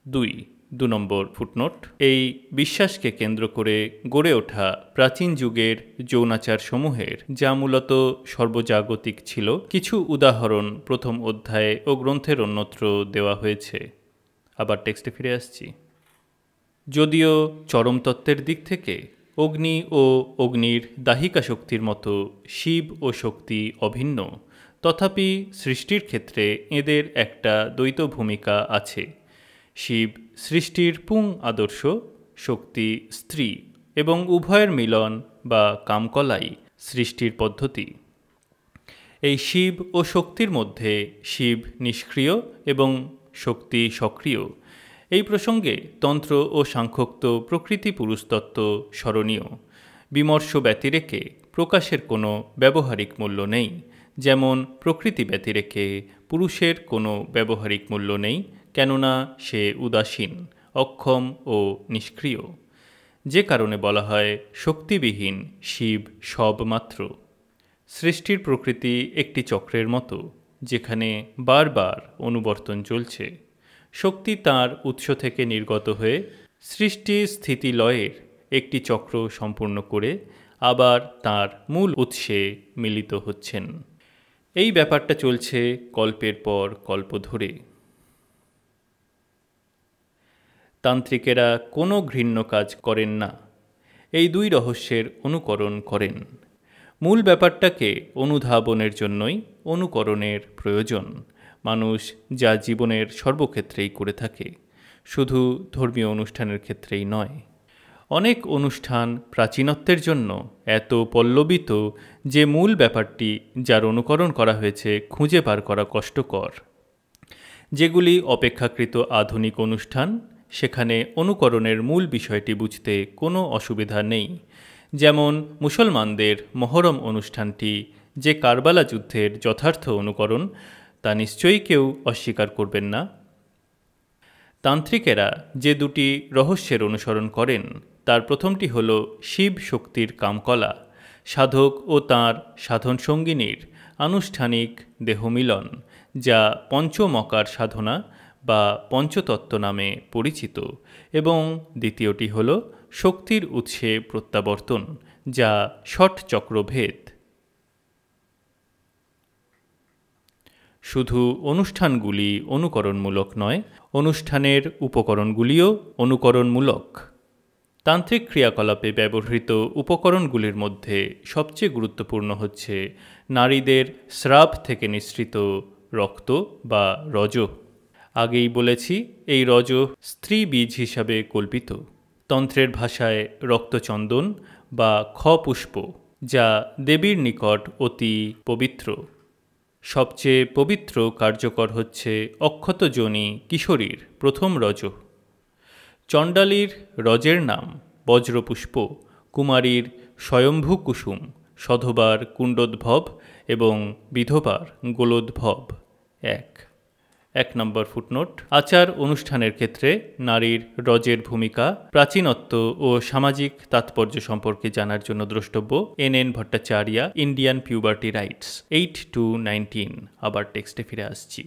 2 নম্বর ফুটনোট, এই বিশ্বাসকে কেন্দ্র করে গড়ে ওঠা প্রাচীন যুগের যৌনাচার সমূহের, যা মূলত সর্বজাগতিক ছিল, কিছু উদাহরণ প্রথম অধ্যায়ে ও গ্রন্থের অন্যত্র দেওয়া হয়েছে। আবার টেক্সটে ফিরে আসছি। যদিও চরম তত্ত্বের দিক থেকে অগ্নি ও অগ্নির দাহিকা শক্তির মতো শিব ও শক্তি অভিন্ন, তথাপি সৃষ্টির ক্ষেত্রে এদের একটা দ্বৈত ভূমিকা আছে। শিব সৃষ্টির পুং আদর্শ, শক্তি স্ত্রী, এবং উভয়ের মিলন বা কামকলাই সৃষ্টির পদ্ধতি। এই শিব ও শক্তির মধ্যে শিব নিষ্ক্রিয় এবং শক্তি সক্রিয়। এই প্রসঙ্গে তন্ত্র ও সাংখ্যোক্ত প্রকৃতি পুরুষতত্ত্ব স্মরণীয়। বিমর্ষ ব্যতিরেকে প্রকাশের কোনো ব্যবহারিক মূল্য নেই, যেমন প্রকৃতি ব্যতিরেকে পুরুষের কোনো ব্যবহারিক মূল্য নেই, কেননা সে উদাসীন, অক্ষম ও নিষ্ক্রিয়। যে কারণে বলা হয় শক্তিবিহীন শিব সবমাত্র। সৃষ্টির প্রকৃতি একটি চক্রের মতো, যেখানে বারবার অনুবর্তন চলছে। শক্তি তার উৎস থেকে নির্গত হয়ে সৃষ্টি স্থিতি লয়ের একটি চক্র সম্পূর্ণ করে আবার তার মূল উৎসে মিলিত হচ্ছেন। এই ব্যাপারটা চলছে কল্পের পর কল্প ধরে। তান্ত্রিকেরা কোনো ঘৃণ্য কাজ করেন না, এই দুই রহস্যের অনুকরণ করেন। মূল ব্যাপারটাকে অনুধাবনের জন্যই অনুকরণের প্রয়োজন। মানুষ যা জীবনের সর্বক্ষেত্রেই করে থাকে, শুধু ধর্মীয় অনুষ্ঠানের ক্ষেত্রেই নয়। অনেক অনুষ্ঠান প্রাচীনত্বের জন্য এত পল্লবিত যে মূল ব্যাপারটি যার অনুকরণ করা হয়েছে খুঁজে বার করা কষ্টকর। যেগুলি অপেক্ষাকৃত আধুনিক অনুষ্ঠান, সেখানে অনুকরণের মূল বিষয়টি বুঝতে কোনো অসুবিধা নেই। যেমন মুসলমানদের মহরম অনুষ্ঠানটি যে কারবালা যুদ্ধের যথার্থ অনুকরণ, তা নিশ্চয়ই কেউ অস্বীকার করবেন না। তান্ত্রিকেরা যে দুটি রহস্যের অনুসরণ করেন, তার প্রথমটি হল শিব শক্তির কামকলা, সাধক ও তাঁর সাধন সঙ্গিনীর আনুষ্ঠানিক দেহমিলন, যা পঞ্চমকার সাধনা বা পঞ্চতত্ত্ব নামে পরিচিত, এবং দ্বিতীয়টি হল শক্তির উৎসে প্রত্যাবর্তন, যা ষট চক্রভেদ। শুধু অনুষ্ঠানগুলি অনুকরণমূলক নয়, অনুষ্ঠানের উপকরণগুলিও অনুকরণমূলক। তান্ত্রিক ক্রিয়াকলাপে ব্যবহৃত উপকরণগুলির মধ্যে সবচেয়ে গুরুত্বপূর্ণ হচ্ছে নারীদের স্রাব থেকে নিঃসৃত রক্ত বা রজ। আগেই বলেছি, এই রজ স্ত্রী বীজ হিসাবে কল্পিত। তন্ত্রের ভাষায় রক্তচন্দন বা খপুষ্প, যা দেবীর নিকট অতি পবিত্র। সবচেয়ে পবিত্র কার্যকর হচ্ছে অক্ষত যোনি কিশোরীর প্রথম রজ। চণ্ডালীর রজের নাম বজ্রপুষ্প, কুমারীর স্বয়ম্ভু কুসুম, সধবার কুণ্ডোদ্ভব এবং বিধবার গোলোদ্ভব। 1 নম্বর ফুটনোট, আচার অনুষ্ঠানের ক্ষেত্রে নারীর রজের ভূমিকা, প্রাচীনত্ব ও সামাজিক তাৎপর্য সম্পর্কে জানার জন্য দ্রষ্টব্য NN Bhattacharya, Indian puberty rights 8-19। আবার টেক্সটে ফিরে আসছি।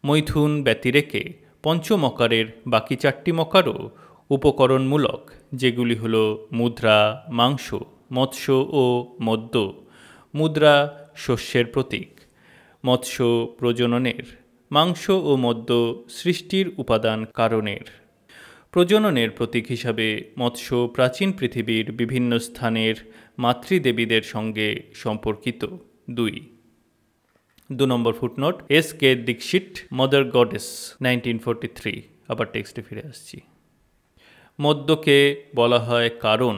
মৈথুন ব্যতিরেকে পঞ্চমকারের বাকি 4টি মকারও উপকরণমূলক, যেগুলি হল মুদ্রা মাংস, মৎস্য ও মদ্য। মুদ্রা শস্যের প্রতীক, মৎস্য প্রজননের, মাংস ও মদ্য সৃষ্টির উপাদান কারণের। প্রজননের প্রতীক হিসাবে মৎস্য প্রাচীন পৃথিবীর বিভিন্ন স্থানের মাতৃদেবীদের সঙ্গে সম্পর্কিত। 2 নম্বর ফুটনোট, SK দীক্ষিত, মাদার গডেস 1943। আবার টেক্সটে ফিরে আসছি। মদ্যকে বলা হয় কারণ,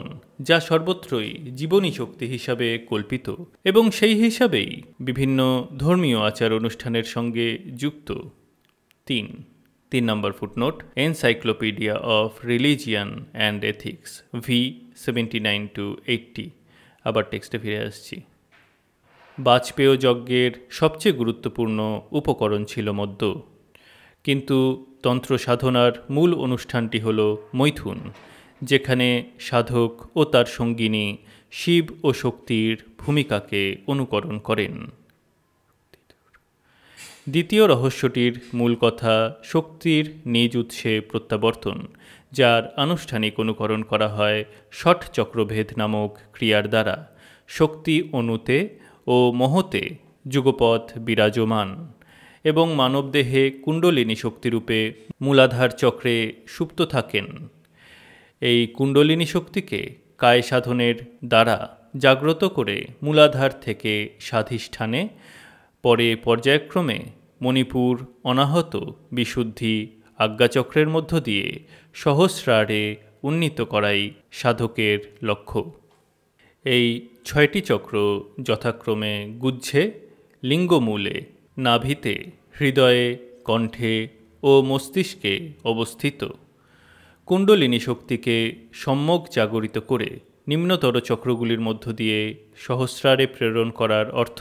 যা সর্বত্রই জীবনী শক্তি হিসাবে কল্পিত এবং সেই হিসাবেই বিভিন্ন ধর্মীয় আচার অনুষ্ঠানের সঙ্গে যুক্ত। 3 নম্বর footnote, encyclopaedia of religion and ethics V 79-80। আবার টেক্সটে ফিরে আসছি। বাজপেয় যজ্ঞের সবচেয়ে গুরুত্বপূর্ণ উপকরণ ছিল মদ্য, কিন্তু তন্ত্র সাধনার মূল অনুষ্ঠানটি হল মৈথুন, যেখানে সাধক ও তার সঙ্গিনী শিব ও শক্তির ভূমিকাকে অনুকরণ করেন। দ্বিতীয় রহস্যটির মূল কথা শক্তির নিজ উৎসে প্রত্যাবর্তন, যার আনুষ্ঠানিক অনুকরণ করা হয় ষট চক্রভেদ নামক ক্রিয়ার দ্বারা। শক্তি অণুতে ও মহতে যুগপৎ বিরাজমান এবং মানবদেহে কুণ্ডলিনী শক্তিরূপে মূলাধার চক্রে সুপ্ত থাকেন। এই কুণ্ডলিনী শক্তিকে কায় সাধনের দ্বারা জাগ্রত করে মূলাধার থেকে স্বাধিষ্ঠানে, পরে পর্যায়ক্রমে মণিপুর, অনাহত, বিশুদ্ধি, আজ্ঞাচক্রের মধ্য দিয়ে সহস্রারে উন্নীত করাই সাধকের লক্ষ্য। এই 6টি চক্র যথাক্রমে গুহ্যে, লিঙ্গমূলে, নাভিতে, হৃদয়ে, কণ্ঠে ও মস্তিষ্কে অবস্থিত। কুণ্ডলিনী শক্তিকে সম্যক জাগরিত করে নিম্নতর চক্রগুলির মধ্য দিয়ে সহস্রারে প্রেরণ করার অর্থ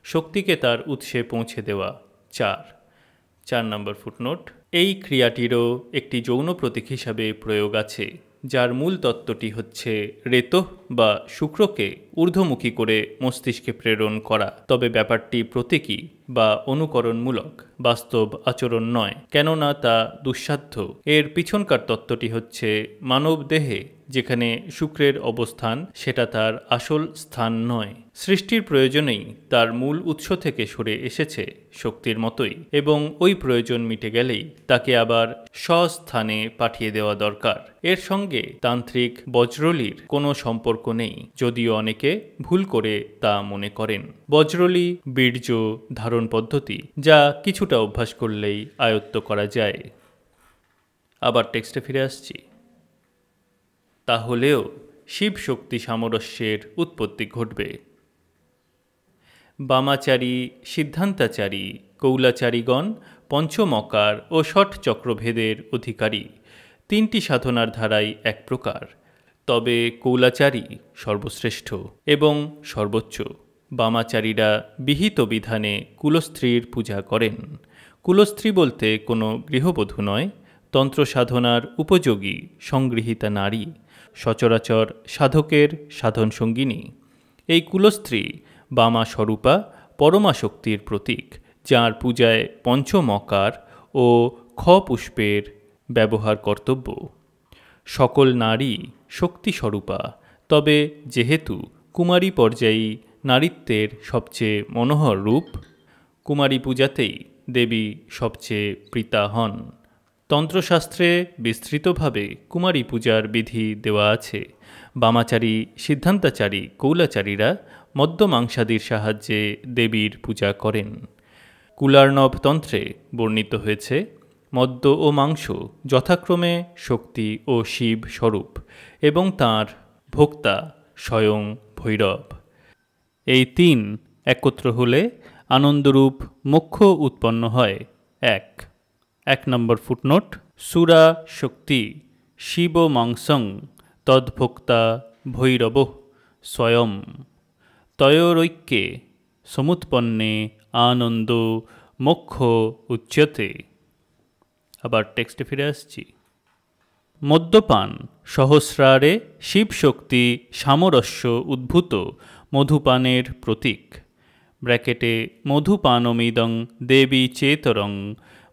শক্তিকে তার উৎসে পৌঁছে দেওয়া। 4 নম্বর ফুটনোট। এই ক্রিয়াটিরও একটি যৌন প্রতীক হিসাবে প্রয়োগ আছে, যার মূল তত্ত্বটি হচ্ছে রেতঃ বা শুক্রকে ঊর্ধ্বমুখী করে মস্তিষ্কে প্রেরণ করা। তবে ব্যাপারটি প্রতীকী বা অনুকরণমূলক, বাস্তব আচরণ নয়, কেননা তা দুঃসাধ্য। এর পিছনকার তত্ত্বটি হচ্ছে মানব দেহে যেখানে শুক্রের অবস্থান সেটা তার আসল স্থান নয়, সৃষ্টির প্রয়োজনেই তার মূল উৎস থেকে সরে এসেছে শক্তির মতোই, এবং ওই প্রয়োজন মিটে গেলেই তাকে আবার স্বস্থানে পাঠিয়ে দেওয়া দরকার। এর সঙ্গে তান্ত্রিক বজ্রলির কোনো সম্পর্ক নেই, যদিও অনেকে ভুল করে তা মনে করেন। বজ্রলি বীর্য ধারণ পদ্ধতি, যা কিছুটা অভ্যাস করলেই আয়ত্ত করা যায়। আবার টেক্সটে ফিরে আসছি। তাহলেও শিব শক্তি সামরস্যের উৎপত্তি ঘটবে। বামাচারী, সিদ্ধান্তাচারী, কৌলাচারীগণ পঞ্চমকার ও ষট চক্রভেদের অধিকারী। 3টি সাধনার ধারাই এক প্রকার, তবে কৌলাচারী সর্বশ্রেষ্ঠ এবং সর্বোচ্চ। বামাচারীরা বিহিত বিধানে কুলস্ত্রীর পূজা করেন। কুলস্ত্রী বলতে কোনো গৃহবধূ নয়, তন্ত্র সাধনার উপযোগী সংগৃহীতা নারী, সচরাচর সাধকের সাধন সঙ্গিনী। এই কুলস্ত্রী বামা স্বরূপা পরমা শক্তির প্রতীক, যার পূজায় পঞ্চমকার ও খ পুষ্পের ব্যবহার কর্তব্য। সকল নারী শক্তি স্বরূপা, তবে যেহেতু কুমারী পর্যায়ী নারীত্বের সবচেয়ে মনোহর রূপ, কুমারী পূজাতেই দেবী সবচেয়ে প্রীতা হন। তন্ত্রশাস্ত্রে বিস্তৃতভাবে কুমারী পূজার বিধি দেওয়া আছে। বামাচারী, সিদ্ধান্তাচারী, কৌলাচারীরা মদ্যমাংসাদির সাহায্যে দেবীর পূজা করেন। কুলার্ণব তন্ত্রে বর্ণিত হয়েছে মদ্য ও মাংস যথাক্রমে শক্তি ও শিব স্বরূপ এবং তাঁর ভোক্তা স্বয়ং ভৈরব। এই 3 একত্র হলে আনন্দরূপ মোক্ষ উৎপন্ন হয়। 1 নম্বর ফুটনোট। সুরা শক্তি শিব মাংসং তদ্ভোক্তা ভৈরব স্বয়ং তয়োরৈক্যে সমুৎপন্নে আনন্দ মোক্ষ উচ্যতে। আবার টেক্সটে ফিরে আসছি। মদ্যপান সহস্রারে শিব শক্তি সামরস্য উদ্ভূত মধুপানের প্রতীক। ব্র্যাকেটে মধুপানমিদং দেবী চেতরং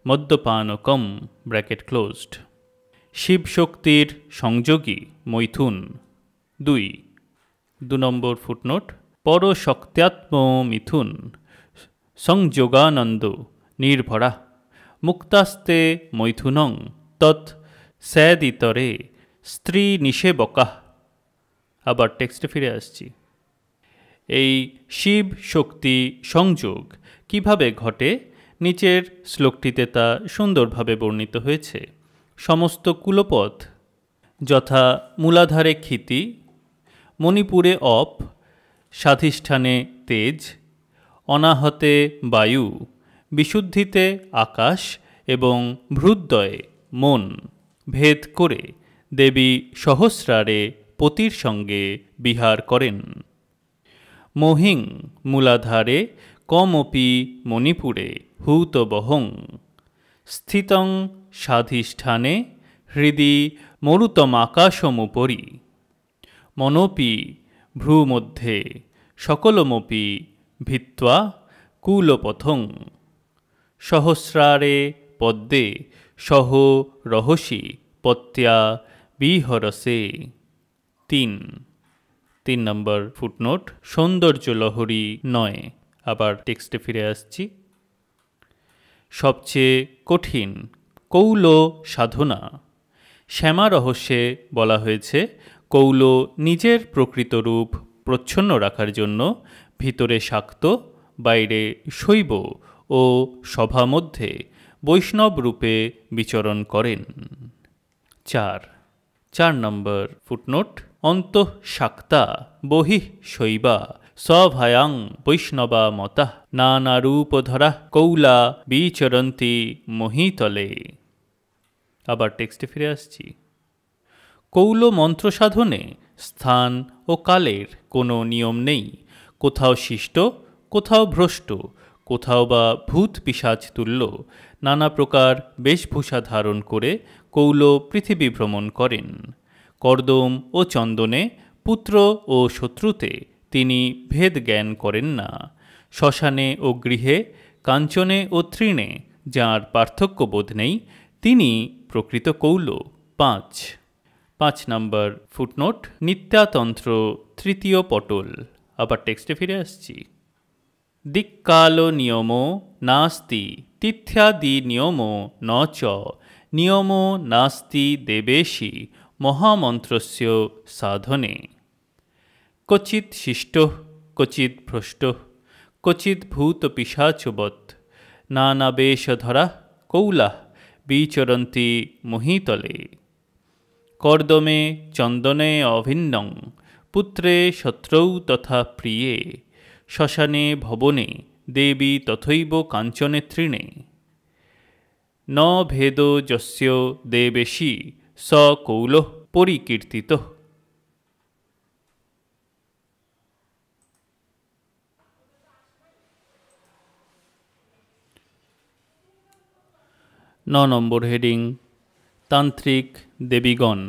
মদ্যপানকম ব্র্যাকেট ক্লোজড। শিব শক্তির সংযোগী মৈথুন। 2 নম্বর ফুটনোট। পরশক্ত্যাত্ম মিথুন সংযোগানন্দ নির্ভরা মুক্তাস্তে মৈথুনং তৎ স্যাদিতরে স্ত্রী নিষেবকা। আবার টেক্সটে ফিরে আসছি। এই শিব শক্তি সংযোগ কিভাবে ঘটে নিচের শ্লোকটিতে তা সুন্দরভাবে বর্ণিত হয়েছে। সমস্ত কুলপথ যথা মূলাধারে ক্ষিতি, মণিপুরে অপ, স্বাধিষ্ঠানে তেজ, অনাহতে বায়ু, বিশুদ্ধিতে আকাশ এবং ভ্রুদ্বয়ে মন ভেদ করে দেবী সহস্রারে পতির সঙ্গে বিহার করেন। মহিং মূলাধারে কমপি মণিপুরে হুতবহং স্থিতং স্বাধিষ্ঠানে হৃদি মরুতমাকাশমুপরি মনোপি ভ্রূমধ্যে সকলমপি ভিত্ত্বা কুলপথং সহস্রারে পদ্মে সহ রহসি পত্যা বিহরসে। 3 নম্বর ফুটনোট, সৌন্দর্য লহরী নয়। আবার টেক্সটে ফিরে আসছি। সবচেয়ে কঠিন কৌল সাধনা। শ্যামা রহস্যে বলা হয়েছে কৌল নিজের প্রকৃত রূপ প্রচ্ছন্ন রাখার জন্য ভিতরে শাক্ত, বাইরে শৈব ও সভা মধ্যে বৈষ্ণব রূপে বিচরণ করেন। 4 নম্বর ফুটনোট, অন্তঃ শাক্তা বহিঃ শৈবা স্বভায়াং বৈষ্ণবা মতা নানারূপধরা কৌলা বিচরন্তি মহীতলে। আবার টেক্সটে ফিরে আসছি। কৌল মন্ত্র সাধনে স্থান ও কালের কোনো নিয়ম নেই। কোথাও শিষ্ট, কোথাও ভ্রষ্ট, কোথাও বা ভূত পিশাচ তুল্য নানা প্রকার বেশভূষা ধারণ করে কৌল পৃথিবী ভ্রমণ করেন। কর্দম ও চন্দনে, পুত্র ও শত্রুতে তিনি ভেদ জ্ঞান করেন না। শ্মশানে ও গৃহে, কাঞ্চনে ও তৃণে যাঁর পার্থক্য বোধ নেই, তিনি প্রকৃত কৌল। 5 নম্বর ফুটনোট, নিত্যাতন্ত্র তৃতীয় পটল। আবার টেক্সটে ফিরে আসছি। দিক্কাল নিয়ম নাস্তি তিথ্যাদি নিয়ম ন চ নিয়ম নাস্তি দেবেশি মহামন্ত্রস্য সাধনে। ক্বচিৎ শিষ্ট ক্বচিৎ ভ্রষ্ট ক্বচিৎ ভূত পিশাচবৎ নানাবেশধরা কৌলাঃ বিচরন্তি মহীতলে। কর্দমে চন্দনে অভিন্নং পুত্রে শত্রৌ তথা প্রিয়ে শ্মশানে ভবনে দেবী তথৈব কাঞ্চনে তৃণে ন ভেদ যস্য দেবেশি স কৌলঃ পরিকীর্তিতঃ। 9 নম্বর হেডিং, তান্ত্রিক দেবীগণ।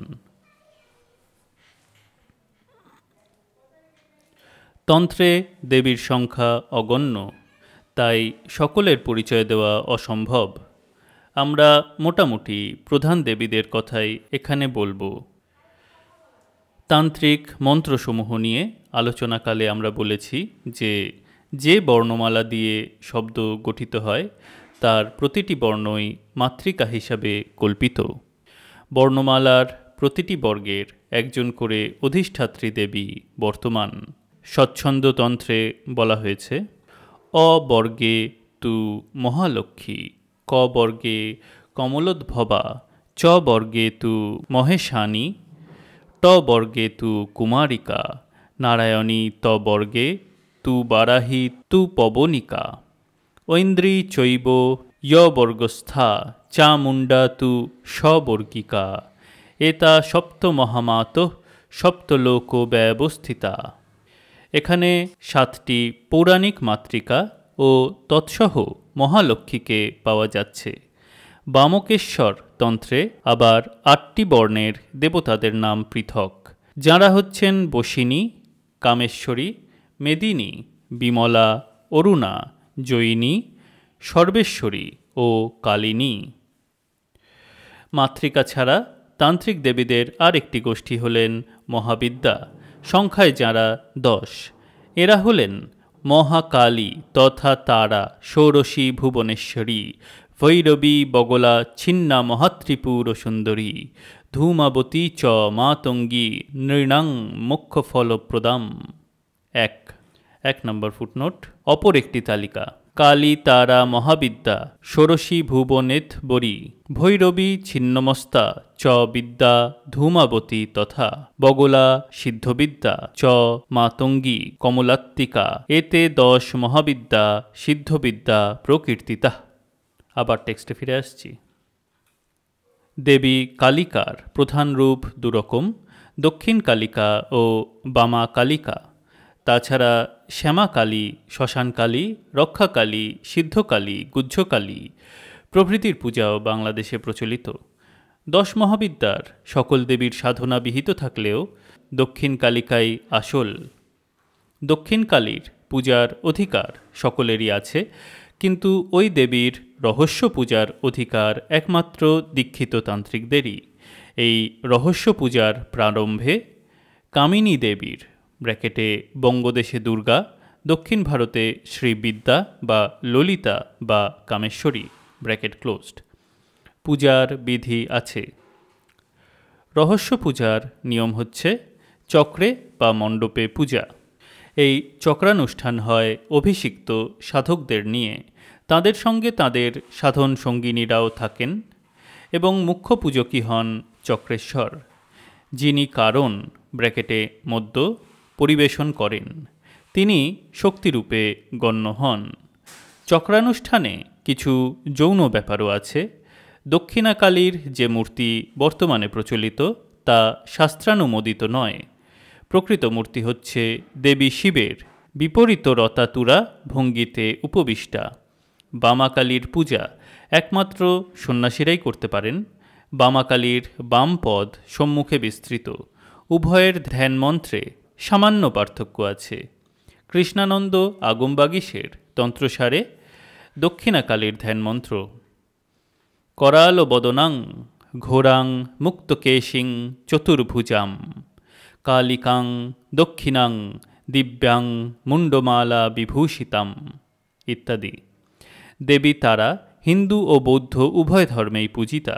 তন্ত্রে দেবীর সংখ্যা অগণ্য, তাই সকলের পরিচয় দেওয়া অসম্ভব। আমরা মোটামুটি প্রধান দেবীদের কথাই এখানে বলবো। তান্ত্রিক মন্ত্রসমূহ নিয়ে আলোচনাকালে আমরা বলেছি যে বর্ণমালা দিয়ে শব্দ গঠিত হয় তার প্রতিটি বর্ণই মাতৃকা হিসাবে কল্পিত। বর্ণমালার প্রতিটি বর্গের একজন করে অধিষ্ঠাত্রী দেবী বর্তমান। স্বচ্ছন্দতন্ত্রে বলা হয়েছে অ বর্গে তু মহালক্ষ্মী, ক বর্গে কমলোদ্ভবা, চ বর্গে তু মহেশানী, ট বর্গে তু কুমারিকা, নারায়ণী ত বর্গে তু বারাহী তু পবনিকা, ঐন্দ্রী চৈব য় বর্গস্থা চামুণ্ডা তু স্ববর্গিকা, এতা সপ্তমহামাতঃ সপ্তলোক ব্যবস্থিতা। এখানে 7টি পৌরাণিক মাতৃকা ও তৎসহ মহালক্ষ্মীকে পাওয়া যাচ্ছে। বামকেশ্বর তন্ত্রে আবার 8টি বর্ণের দেবতাদের নাম পৃথক, যাঁরা হচ্ছেন বসিনী, কামেশ্বরী, মেদিনী, বিমলা, অরুণা, জয়িনী, সর্বেশ্বরী ও কালিনী। মাতৃকা ছাড়া তান্ত্রিক দেবীদের আর একটি গোষ্ঠী হলেন মহাবিদ্যা, সংখ্যায় যাঁরা 10। এরা হলেন মহাকালী তথা তারা, ষোড়শী ভুবনেশ্বরী, ভৈরবী, বগলা, ছিন্না, মহাত্রিপুর সুন্দরী, ধূমাবতী চ মাতঙ্গী নৃণাং মোক্ষফলপ্রদাম। 1 নম্বর ফুটনোট, অপর একটি তালিকা। কালী, তারা, মহাবিদ্যা, ষোড়শী ভুবনেশ্বরী, ভৈরবী, ছিন্নমস্তা চ বিদ্যা, ধূমাবতী তথা বগলা, সিদ্ধবিদ্যা চ মাতঙ্গী, কমলাত্মিকা, এতে 10 মহাবিদ্যা সিদ্ধবিদ্যা প্রকীর্তিতা। আবার টেক্সটে ফিরে আসছি। দেবী কালিকার প্রধান রূপ দুরকম, দক্ষিণ কালিকা ও বামা কালিকা। তাছাড়া শ্যামাকালী, শ্মশানকালী, রক্ষাকালী, সিদ্ধকালী, গুহ্যকালী প্রভৃতির পূজাও বাংলাদেশে প্রচলিত। 10 মহাবিদ্যার সকল দেবীর সাধনা বিহিত থাকলেও দক্ষিণ কালিকাই আসল। দক্ষিণ কালীর পূজার অধিকার সকলেরই আছে, কিন্তু ওই দেবীর রহস্য পূজার অধিকার একমাত্র দীক্ষিত তান্ত্রিকদেরই। এই রহস্য পূজার প্রারম্ভে কামিনী দেবীর ব্র্যাকেটে বঙ্গদেশে দুর্গা, দক্ষিণ ভারতে শ্রীবিদ্যা বা ললিতা বা কামেশ্বরী ব্র্যাকেট ক্লোজড পূজার বিধি আছে। রহস্য পূজার নিয়ম হচ্ছে চক্রে বা মণ্ডপে পূজা। এই চক্রানুষ্ঠান হয় অভিষিক্ত সাধকদের নিয়ে, তাদের সঙ্গে তাদের সাধন সঙ্গিনীরাও থাকেন এবং মুখ্য পূজকই হন চক্রেশ্বর, যিনি কারণ ব্র্যাকেটে মধ্য পরিবেশন করেন। তিনি শক্তিরূপে গণ্য হন। চক্রানুষ্ঠানে কিছু যৌন ব্যাপারও আছে। দক্ষিণাকালীর যে মূর্তি বর্তমানে প্রচলিত তা শাস্ত্রানুমোদিত নয়। প্রকৃত মূর্তি হচ্ছে দেবী শিবের বিপরীত রতাতুরা ভঙ্গিতে উপবিষ্টা। বামাকালীর পূজা একমাত্র সন্ন্যাসীরাই করতে পারেন। বামাকালীর বাম পদ সম্মুখে বিস্তৃত। উভয়ের ধ্যান মন্ত্রে সামান্য পার্থক্য আছে। কৃষ্ণানন্দ আগমবাগীশের তন্ত্রসারে দক্ষিণাকালীর ধ্যানমন্ত্র कराल बदनां घोरां मुक्तकेशिं चतुर्भुजां कालिकां दक्षिणां दिव्यां मुंडमाला विभूषितां इत्यादि। देवी तारा हिंदू और बौद्ध उभय धर्मेई पूजिता।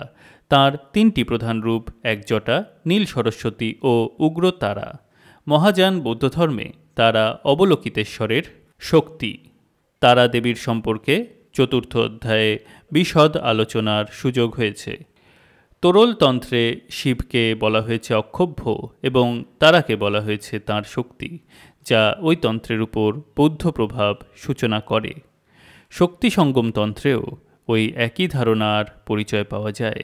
तार तीनटी प्रधान रूप एक जटा, नील सरस्वती और उग्र तारा। महायान बौद्ध धर्मे तारा अवलोकितेश्वरेर शक्ति। तारा देवीर सम्पर्के चतुर्थ अध्याये विशद आलोचनार सुयोग हयेछे। तोरल तंत्रे शिवके बला हयेछे अक्षोभ्य एवं ताराके बला हयेछे तार शक्ति, जा ओई तंत्रेर उपर बौद्ध प्रभाव सूचना करे। शक्ति संगम तंत्रेও ওই একই ধারণার পরিচয় পাওয়া যায়।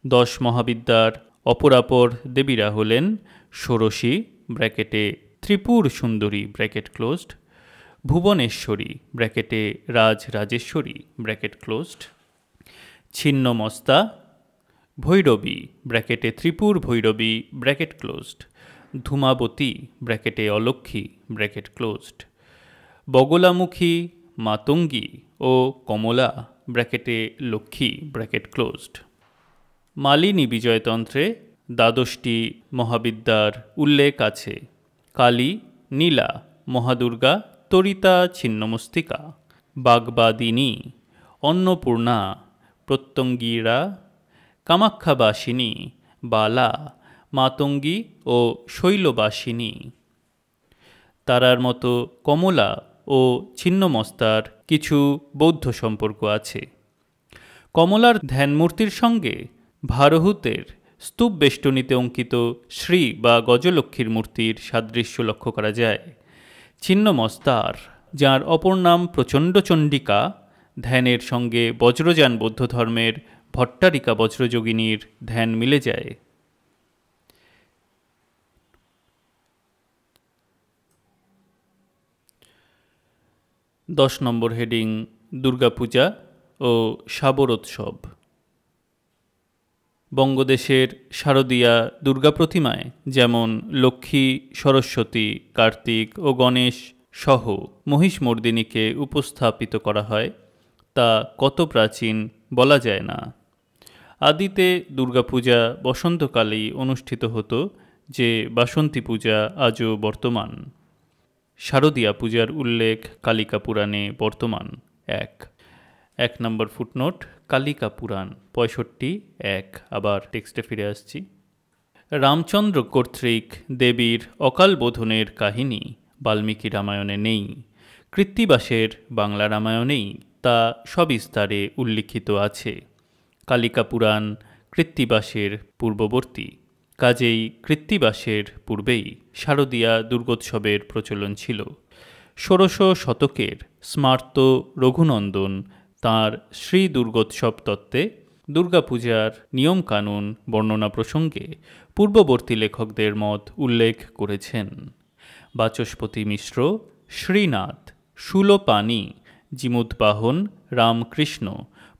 10 মহাবিদ্যার অপরাপর দেবীরা হলেন ষোড়শী ব্র্যাকেটে ত্রিপুর সুন্দরী ব্র্যাকেট ক্লোজড, ভুবনেশ্বরী ব্র্যাকেটে রাজরাজেশ্বরী ব্র্যাকেট ক্লোজড, ছিন্নমস্তা, ভৈরবী ব্র্যাকেটে ত্রিপুর ভৈরবী ব্র্যাকেট ক্লোজড, ধূমাবতী ব্র্যাকেটে অলক্ষ্মী ব্র্যাকেট ক্লোজড, বগলামুখী, মাতঙ্গী ও কমলা ব্র্যাকেটে লক্ষ্মী ব্র্যাকেট ক্লোজড। মালিনী বিজয়তন্ত্রে দ্বাদশটি মহাবিদ্যার উল্লেখ আছে। কালী, নীলা, মহাদুর্গা, তরিতা, ছিন্নমস্তিকা, বাগবাদিনী, অন্নপূর্ণা, প্রত্যঙ্গীরা, কামাখ্যাবাসিনী, বালা, মাতঙ্গী ও শৈলবাসিনী। তারার মতো কমলা ও ছিন্নমস্তার কিছু বৌদ্ধ সম্পর্ক আছে। কমলার ধ্যানমূর্তির সঙ্গে ভারহুতের স্তূপ বেষ্টনীতে অঙ্কিত শ্রী বা গজলক্ষ্মীর মূর্তির সাদৃশ্য লক্ষ্য করা যায়। ছিন্নমস্তার, যার অপর নাম প্রচণ্ড চণ্ডিকা, ধ্যানের সঙ্গে বজ্রযান বৌদ্ধ ধর্মের ভট্টারিকা বজ্রযোগিনীর ধ্যান মিলে যায়। 10 নম্বর হেডিং দুর্গাপূজা ও শাবরোৎসব। বঙ্গদেশের শারদীয়া দুর্গা প্রতিমায় যেমন লক্ষ্মী, সরস্বতী, কার্তিক ও গণেশ সহ মহিষমর্দিনীকে উপস্থাপিত করা হয়, তা কত প্রাচীন বলা যায় না। আদিতে দুর্গাপূজা বসন্তকালেই অনুষ্ঠিত হতো, যে বাসন্তী পূজা আজও বর্তমান। শারদীয়া পূজার উল্লেখ কালিকা পুরাণে বর্তমান। 1 নম্বর ফুটনোট কালিকা পুরাণ 65:1। আবার টেক্সটে ফিরে আসছি। রামচন্দ্র কর্তৃক দেবীর অকাল বোধনের কাহিনী বাল্মীকি রামায়ণে নেই। কৃত্তিবাসের বাংলা রামায়ণেই তা সবিস্তারে উল্লিখিত আছে। কালিকা পুরাণ কৃত্তিবাসের পূর্ববর্তী, কাজেই কৃত্তিবাসের পূর্বেই শারদীয়া দুর্গোৎসবের প্রচলন ছিল। 16 শতকের স্মার্ত রঘুনন্দন তাঁর শ্রী দুর্গোৎসব তত্ত্বে দুর্গাপূজার নিয়মকানুন বর্ণনা প্রসঙ্গে পূর্ববর্তী লেখকদের মত উল্লেখ করেছেন। বাচস্পতি মিশ্র, শ্রীনাথ, শূলপাণি, জিমুতবাহন, রামকৃষ্ণ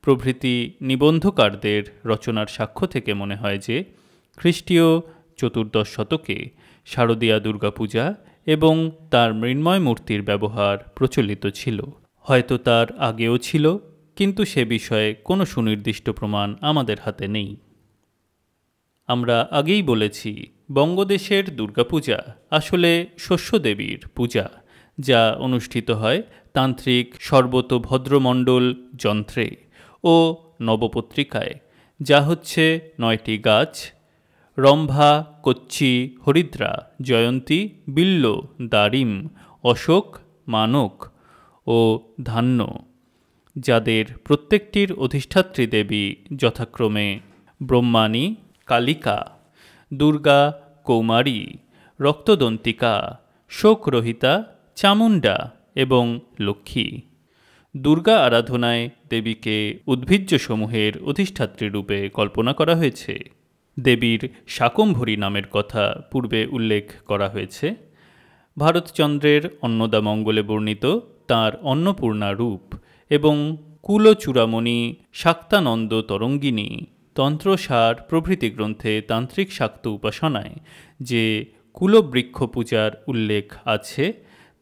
প্রভৃতি নিবন্ধকারদের রচনার সাক্ষ্য থেকে মনে হয় যে খ্রিস্টীয় চতুর্দশ শতকে শারদীয়া দুর্গাপূজা এবং তার মৃন্ময় মূর্তির ব্যবহার প্রচলিত ছিল। হয়তো তার আগেও ছিল, কিন্তু সে বিষয়ে কোনো সুনির্দিষ্ট প্রমাণ আমাদের হাতে নেই। আমরা আগেই বলেছি, বঙ্গদেশের দুর্গাপূজা আসলে শস্যদেবীর পূজা, যা অনুষ্ঠিত হয় তান্ত্রিক সর্বতভদ্রমণ্ডল যন্ত্রে ও নবপত্রিকায়, যা হচ্ছে 9টি গাছ: রম্ভা, কচ্ছি, হরিদ্রা, জয়ন্তী, বিল্ব, দারিম, অশোক, মানক ও ধান্য, যাদের প্রত্যেকটির অধিষ্ঠাত্রী দেবী যথাক্রমে ব্রহ্মাণী, কালিকা, দুর্গা, কৌমারী, রক্তদন্তিকা, শোকরহিতা, চামুণ্ডা এবং লক্ষ্মী। দুর্গা আরাধনায় দেবীকে উদ্ভিজ্জসমূহের অধিষ্ঠাত্রী রূপে কল্পনা করা হয়েছে। দেবীর শাকম্ভরী নামের কথা পূর্বে উল্লেখ করা হয়েছে। ভারতচন্দ্রের অন্নদামঙ্গলে বর্ণিত তাঁর অন্নপূর্ণা রূপ এবং কুলচূড়ামণি, শাক্তানন্দ তরঙ্গিনী, তন্ত্রসার প্রভৃতি গ্রন্থে তান্ত্রিক শাক্ত উপাসনায় যে কুলবৃক্ষ পূজার উল্লেখ আছে,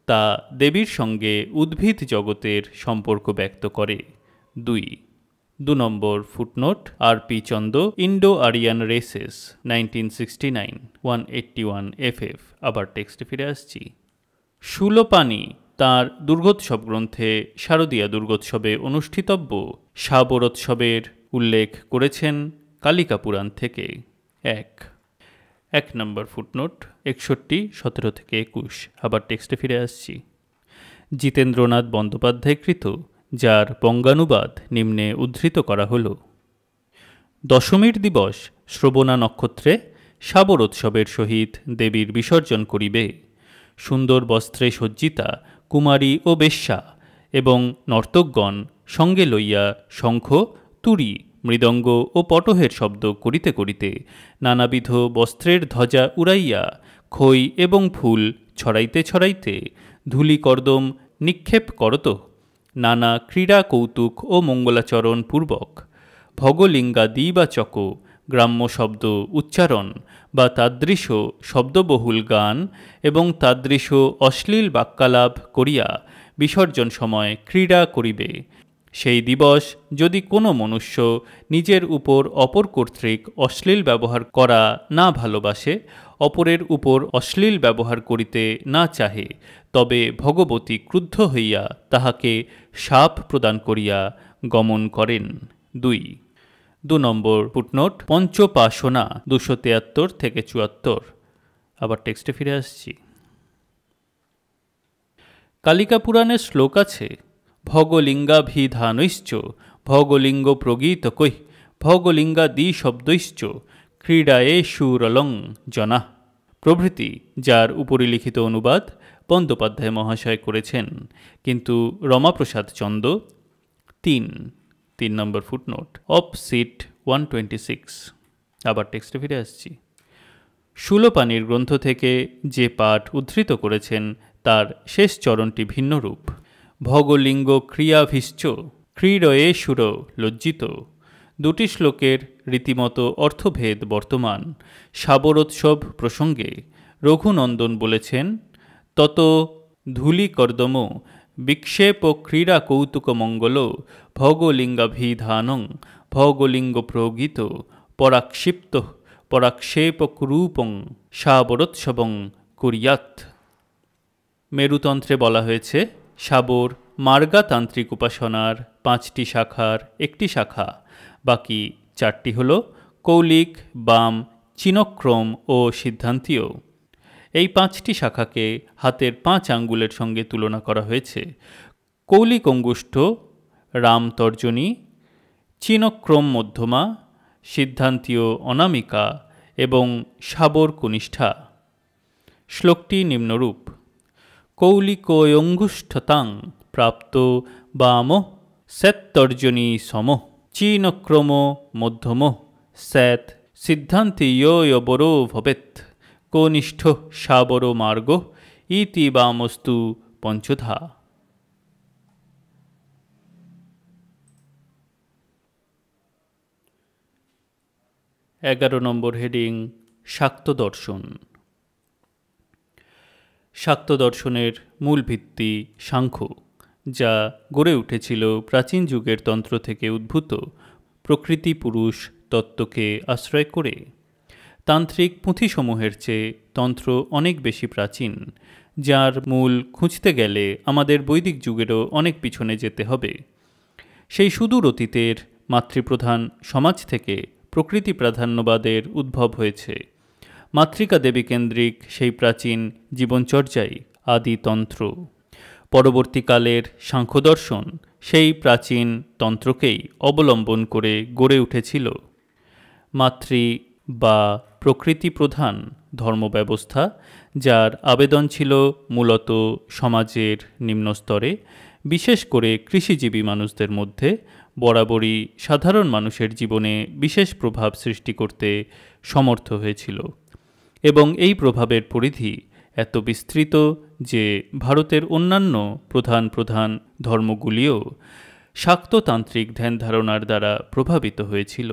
তা দেবীর সঙ্গে উদ্ভিদ জগতের সম্পর্ক ব্যক্ত করে। 2 নম্বর footnote: R P. Chanda, Indo Aryan races, 1969, 181 FF। আবার টেক্সটে ফিরে আসছি। শূলপাণি তাঁর দুর্গোৎসব গ্রন্থে শারদীয়া দুর্গোৎসবে অনুষ্ঠিতব্য শাবরোৎসবের উল্লেখ করেছেন কালিকা পুরাণ থেকে। 1 নম্বর ফুটনোট: 61, 17 থেকে 21। আবার টেক্সটে ফিরে আসছি। জিতেন্দ্রনাথ বন্দ্যোপাধ্যায়কৃত, যার বঙ্গানুবাদ নিম্নে উদ্ধৃত করা হল: দশমীর দিবস শ্রবণা নক্ষত্রে শাবরোৎসবের সহিত দেবীর বিসর্জন করিবে। সুন্দর বস্ত্রে সজ্জিতা কুমারী ও বেশ্যা এবং নর্তকগণ সঙ্গে লইয়া শঙ্খ, তুরী, মৃদঙ্গ ও পটহের শব্দ করিতে করিতে নানাবিধ বস্ত্রের ধ্বজা উড়াইয়া খই এবং ফুল ছড়াইতে ছড়াইতে ধূলি কর্দম নিক্ষেপ করত নানা ক্রীড়া কৌতুক ও মঙ্গলাচরণ পূর্বক ভগলিঙ্গাদিবাচক গ্রাম্য শব্দ উচ্চারণ বা তাদৃশ শব্দবহুল গান এবং তাদৃশ অশ্লীল বাক্যালাপ করিয়া বিসর্জন সময় ক্রীড়া করিবে। সেই দিবস যদি কোনো মনুষ্য নিজের উপর অপর কর্তৃক অশ্লীল ব্যবহার করা না ভালোবাসে, অপরের উপর অশ্লীল ব্যবহার করিতে না চাহে, তবে ভগবতী ক্রুদ্ধ হইয়া তাহাকে শাপ প্রদান করিয়া গমন করেন। 2 নম্বর ফুটনোট: পঞ্চপাশনা, 273 থেকে 74। আবার টেক্সটে ফিরে আসছি। কালিকা পুরাণের শ্লোক আছে: ভগলিঙ্গাভিধানৈশ্চ ভগলিঙ্গ প্রগীতকৈঃ ভগলিঙ্গাদি শব্দৈশ্চ ক্রীড়ায়েষু রলং জনাঃ প্রভৃতি, যার উপরিলিখিত অনুবাদ বন্দ্যোপাধ্যায় মহাশয় করেছেন, কিন্তু রমাপ্রসাদ চন্দ 3 নম্বর ফুটনোট: অফ সিট 126। আবার টেক্সটে ফিরে আসছি। শূলপাণির গ্রন্থ থেকে যে পাঠ উদ্ধৃত করেছেন তার শেষ চরণটি ভিন্নরূপ: ভগলিঙ্গ ক্রিয়াভিশ্চ ক্রীড়য়েষুর লজ্জিত। দুটি শ্লোকের রীতিমতো অর্থভেদ বর্তমান। শাবরোৎসব প্রসঙ্গে রঘুনন্দন বলেছেন: তত ধূলিকর্দম বিক্ষেপ ক্রীড়া কৌতুক মঙ্গল ভগলিঙ্গাভিধানং ভগলিঙ্গ প্রগীত পরাক্ষিপ্ত পরাক্ষেপরূপং শাবরোৎসবং কুর্যাৎ। মেরুতন্ত্রে বলা হয়েছে, শাবর মার্গাতান্ত্রিক উপাসনার 5টি শাখার একটি শাখা, বাকি 4টি হল কৌলিক, বাম, চিনক্রম ও সিদ্ধান্তীয়। এই 5টি শাখাকে হাতের 5 আঙ্গুলের সঙ্গে তুলনা করা হয়েছে। কৌলিক অঙ্গুষ্ঠ রামতর্জনী, চিনক্রম মধ্যমা, সিদ্ধান্তীয় অনামিকা এবং শাবর কনিষ্ঠা। শ্লোকটি নিম্নরূপ: কৌলিকোয়ঙ্গুষ্ঠতাং প্রাপ্ত বাম স্যাত্তর্জনী সম চীনক্রম মধ্যম স্যাৎ সিদ্ধান্তীয়োবরো ভবেৎ কনিষ্ঠ শাবর মার্গ ইতি বামস্তু পঞ্চধা। 11 নম্বর হেডিং শাক্ত দর্শন। শাক্ত দর্শনের মূল ভিত্তি সাংখ্য, যা গড়ে উঠেছিল প্রাচীন যুগের তন্ত্র থেকে উদ্ভূত প্রকৃতি পুরুষ তত্ত্বকে আশ্রয় করে। তান্ত্রিক পুঁথিসমূহের চেয়ে তন্ত্র অনেক বেশি প্রাচীন, যার মূল খুঁজতে গেলে আমাদের বৈদিক যুগেরও অনেক পিছনে যেতে হবে। সেই সুদূর অতীতের মাতৃপ্রধান সমাজ থেকে প্রকৃতি প্রাধান্যবাদের উদ্ভব হয়েছে। মাতৃকা দেবীকেন্দ্রিক সেই প্রাচীন জীবনচর্যাই আদিতন্ত্র। পরবর্তীকালের সাংখ্যদর্শন সেই প্রাচীন তন্ত্রকেই অবলম্বন করে গড়ে উঠেছিল। মাতৃ বা প্রকৃতি প্রধান ধর্মব্যবস্থা, যার আবেদন ছিল মূলত সমাজের নিম্নস্তরে, বিশেষ করে কৃষিজীবী মানুষদের মধ্যে বরাবরই সাধারণ মানুষের জীবনে বিশেষ প্রভাব সৃষ্টি করতে সমর্থ হয়েছিল। এবং এই প্রভাবের পরিধি এত বিস্তৃত যে ভারতের অন্যান্য প্রধান প্রধান ধর্মগুলিও শাক্ততান্ত্রিক ধ্যান ধারণার দ্বারা প্রভাবিত হয়েছিল।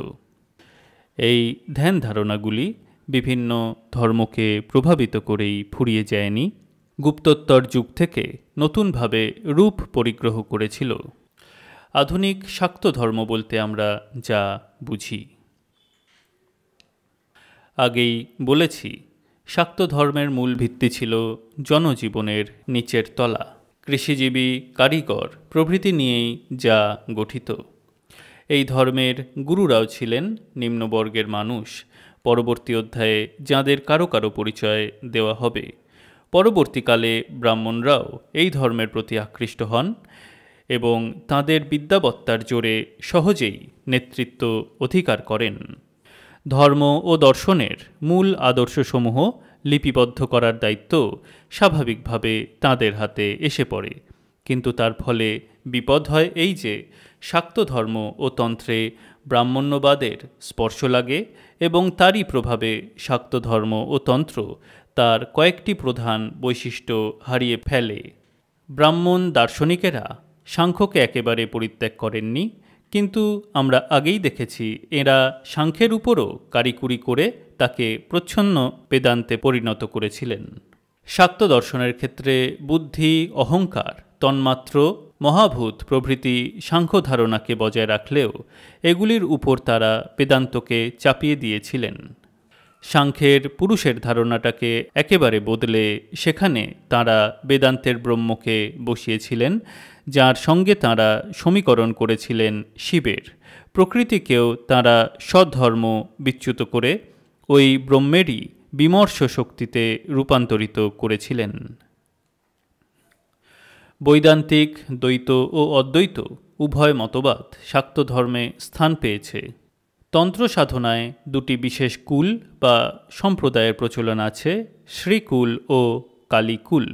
এই ধ্যান ধারণাগুলি বিভিন্ন ধর্মকে প্রভাবিত করেই ফুরিয়ে যায়নি, গুপ্তোত্তর যুগ থেকে নতুনভাবে রূপ পরিগ্রহ করেছিল। আধুনিক শাক্ত ধর্ম বলতে আমরা যা বুঝি। আগেই বলেছি, শাক্ত ধর্মের মূল ভিত্তি ছিল জনজীবনের নিচের তলা, কৃষিজীবী, কারিগর প্রভৃতি নিয়েই যা গঠিত। এই ধর্মের গুরুরাও ছিলেন নিম্নবর্গের মানুষ। পরবর্তী অধ্যায়ে যাঁদের কারো কারো পরিচয় দেওয়া হবে। পরবর্তীকালে ব্রাহ্মণরাও এই ধর্মের প্রতি আকৃষ্ট হন এবং তাঁদের বিদ্যাবত্তার জোরে সহজেই নেতৃত্ব অধিকার করেন। ধর্ম ও দর্শনের মূল আদর্শসমূহ লিপিবদ্ধ করার দায়িত্ব স্বাভাবিকভাবে তাঁদের হাতে এসে পড়ে। কিন্তু তার ফলে বিপদ হয় এই যে, শাক্ত ধর্ম ও তন্ত্রে ব্রাহ্মণ্যবাদের স্পর্শ লাগে এবং তারই প্রভাবে শাক্ত ধর্ম ও তন্ত্র তার কয়েকটি প্রধান বৈশিষ্ট্য হারিয়ে ফেলে। ব্রাহ্মণ দার্শনিকেরা সাংখ্যকে একেবারে পরিত্যাগ করেননি, কিন্তু আমরা আগেই দেখেছি এরা সাংখ্যের উপরও কারিকুরি করে তাকে প্রচ্ছন্ন বেদান্তে পরিণত করেছিলেন। শাক্ত দর্শনের ক্ষেত্রে বুদ্ধি, অহংকার, তন্মাত্র, মহাভূত প্রভৃতি সাংখ্য ধারণাকে বজায় রাখলেও এগুলির উপর তারা বেদান্তকে চাপিয়ে দিয়েছিলেন। সাংখ্যের পুরুষের ধারণাটাকে একেবারে বদলে সেখানে তাঁরা বেদান্তের ব্রহ্মকে বসিয়েছিলেন, যার সঙ্গে তাঁরা সমীকরণ করেছিলেন শিবের। প্রকৃতিকেও তাঁরা সদ্ধর্ম বিচ্যুত করে ওই ব্রহ্মেরই বিমর্ষ শক্তিতে রূপান্তরিত করেছিলেন। বৈদান্তিক দ্বৈত ও অদ্বৈত উভয় মতবাদ শাক্ত ধর্মে স্থান পেয়েছে। তন্ত্র সাধনায় দুটি বিশেষ কুল বা সম্প্রদায়ের প্রচলন আছে, শ্রীকুল ও কালীকুল।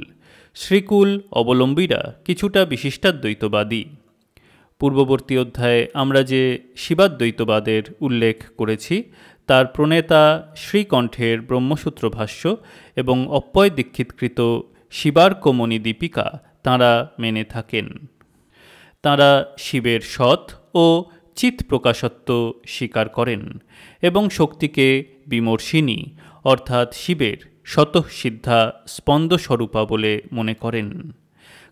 শ্রীকুল অবলম্বীরা কিছুটা বিশিষ্টাদ্বৈতবাদী। পূর্ববর্তী অধ্যায়ে আমরা যে শিবাদ্বৈতবাদের উল্লেখ করেছি, তার প্রণেতা শ্রীকণ্ঠের ব্রহ্মসূত্র ভাষ্য এবং অপ্পয় দীক্ষিতকৃত শিবার্কমণি দীপিকা তাঁরা মেনে থাকেন। তাঁরা শিবের সৎ ও চিৎ প্রকাশত্ব স্বীকার করেন এবং শক্তিকে বিমর্ষিণী অর্থাৎ শিবের স্বতঃসিদ্ধা স্পন্দস্বরূপা বলে মনে করেন।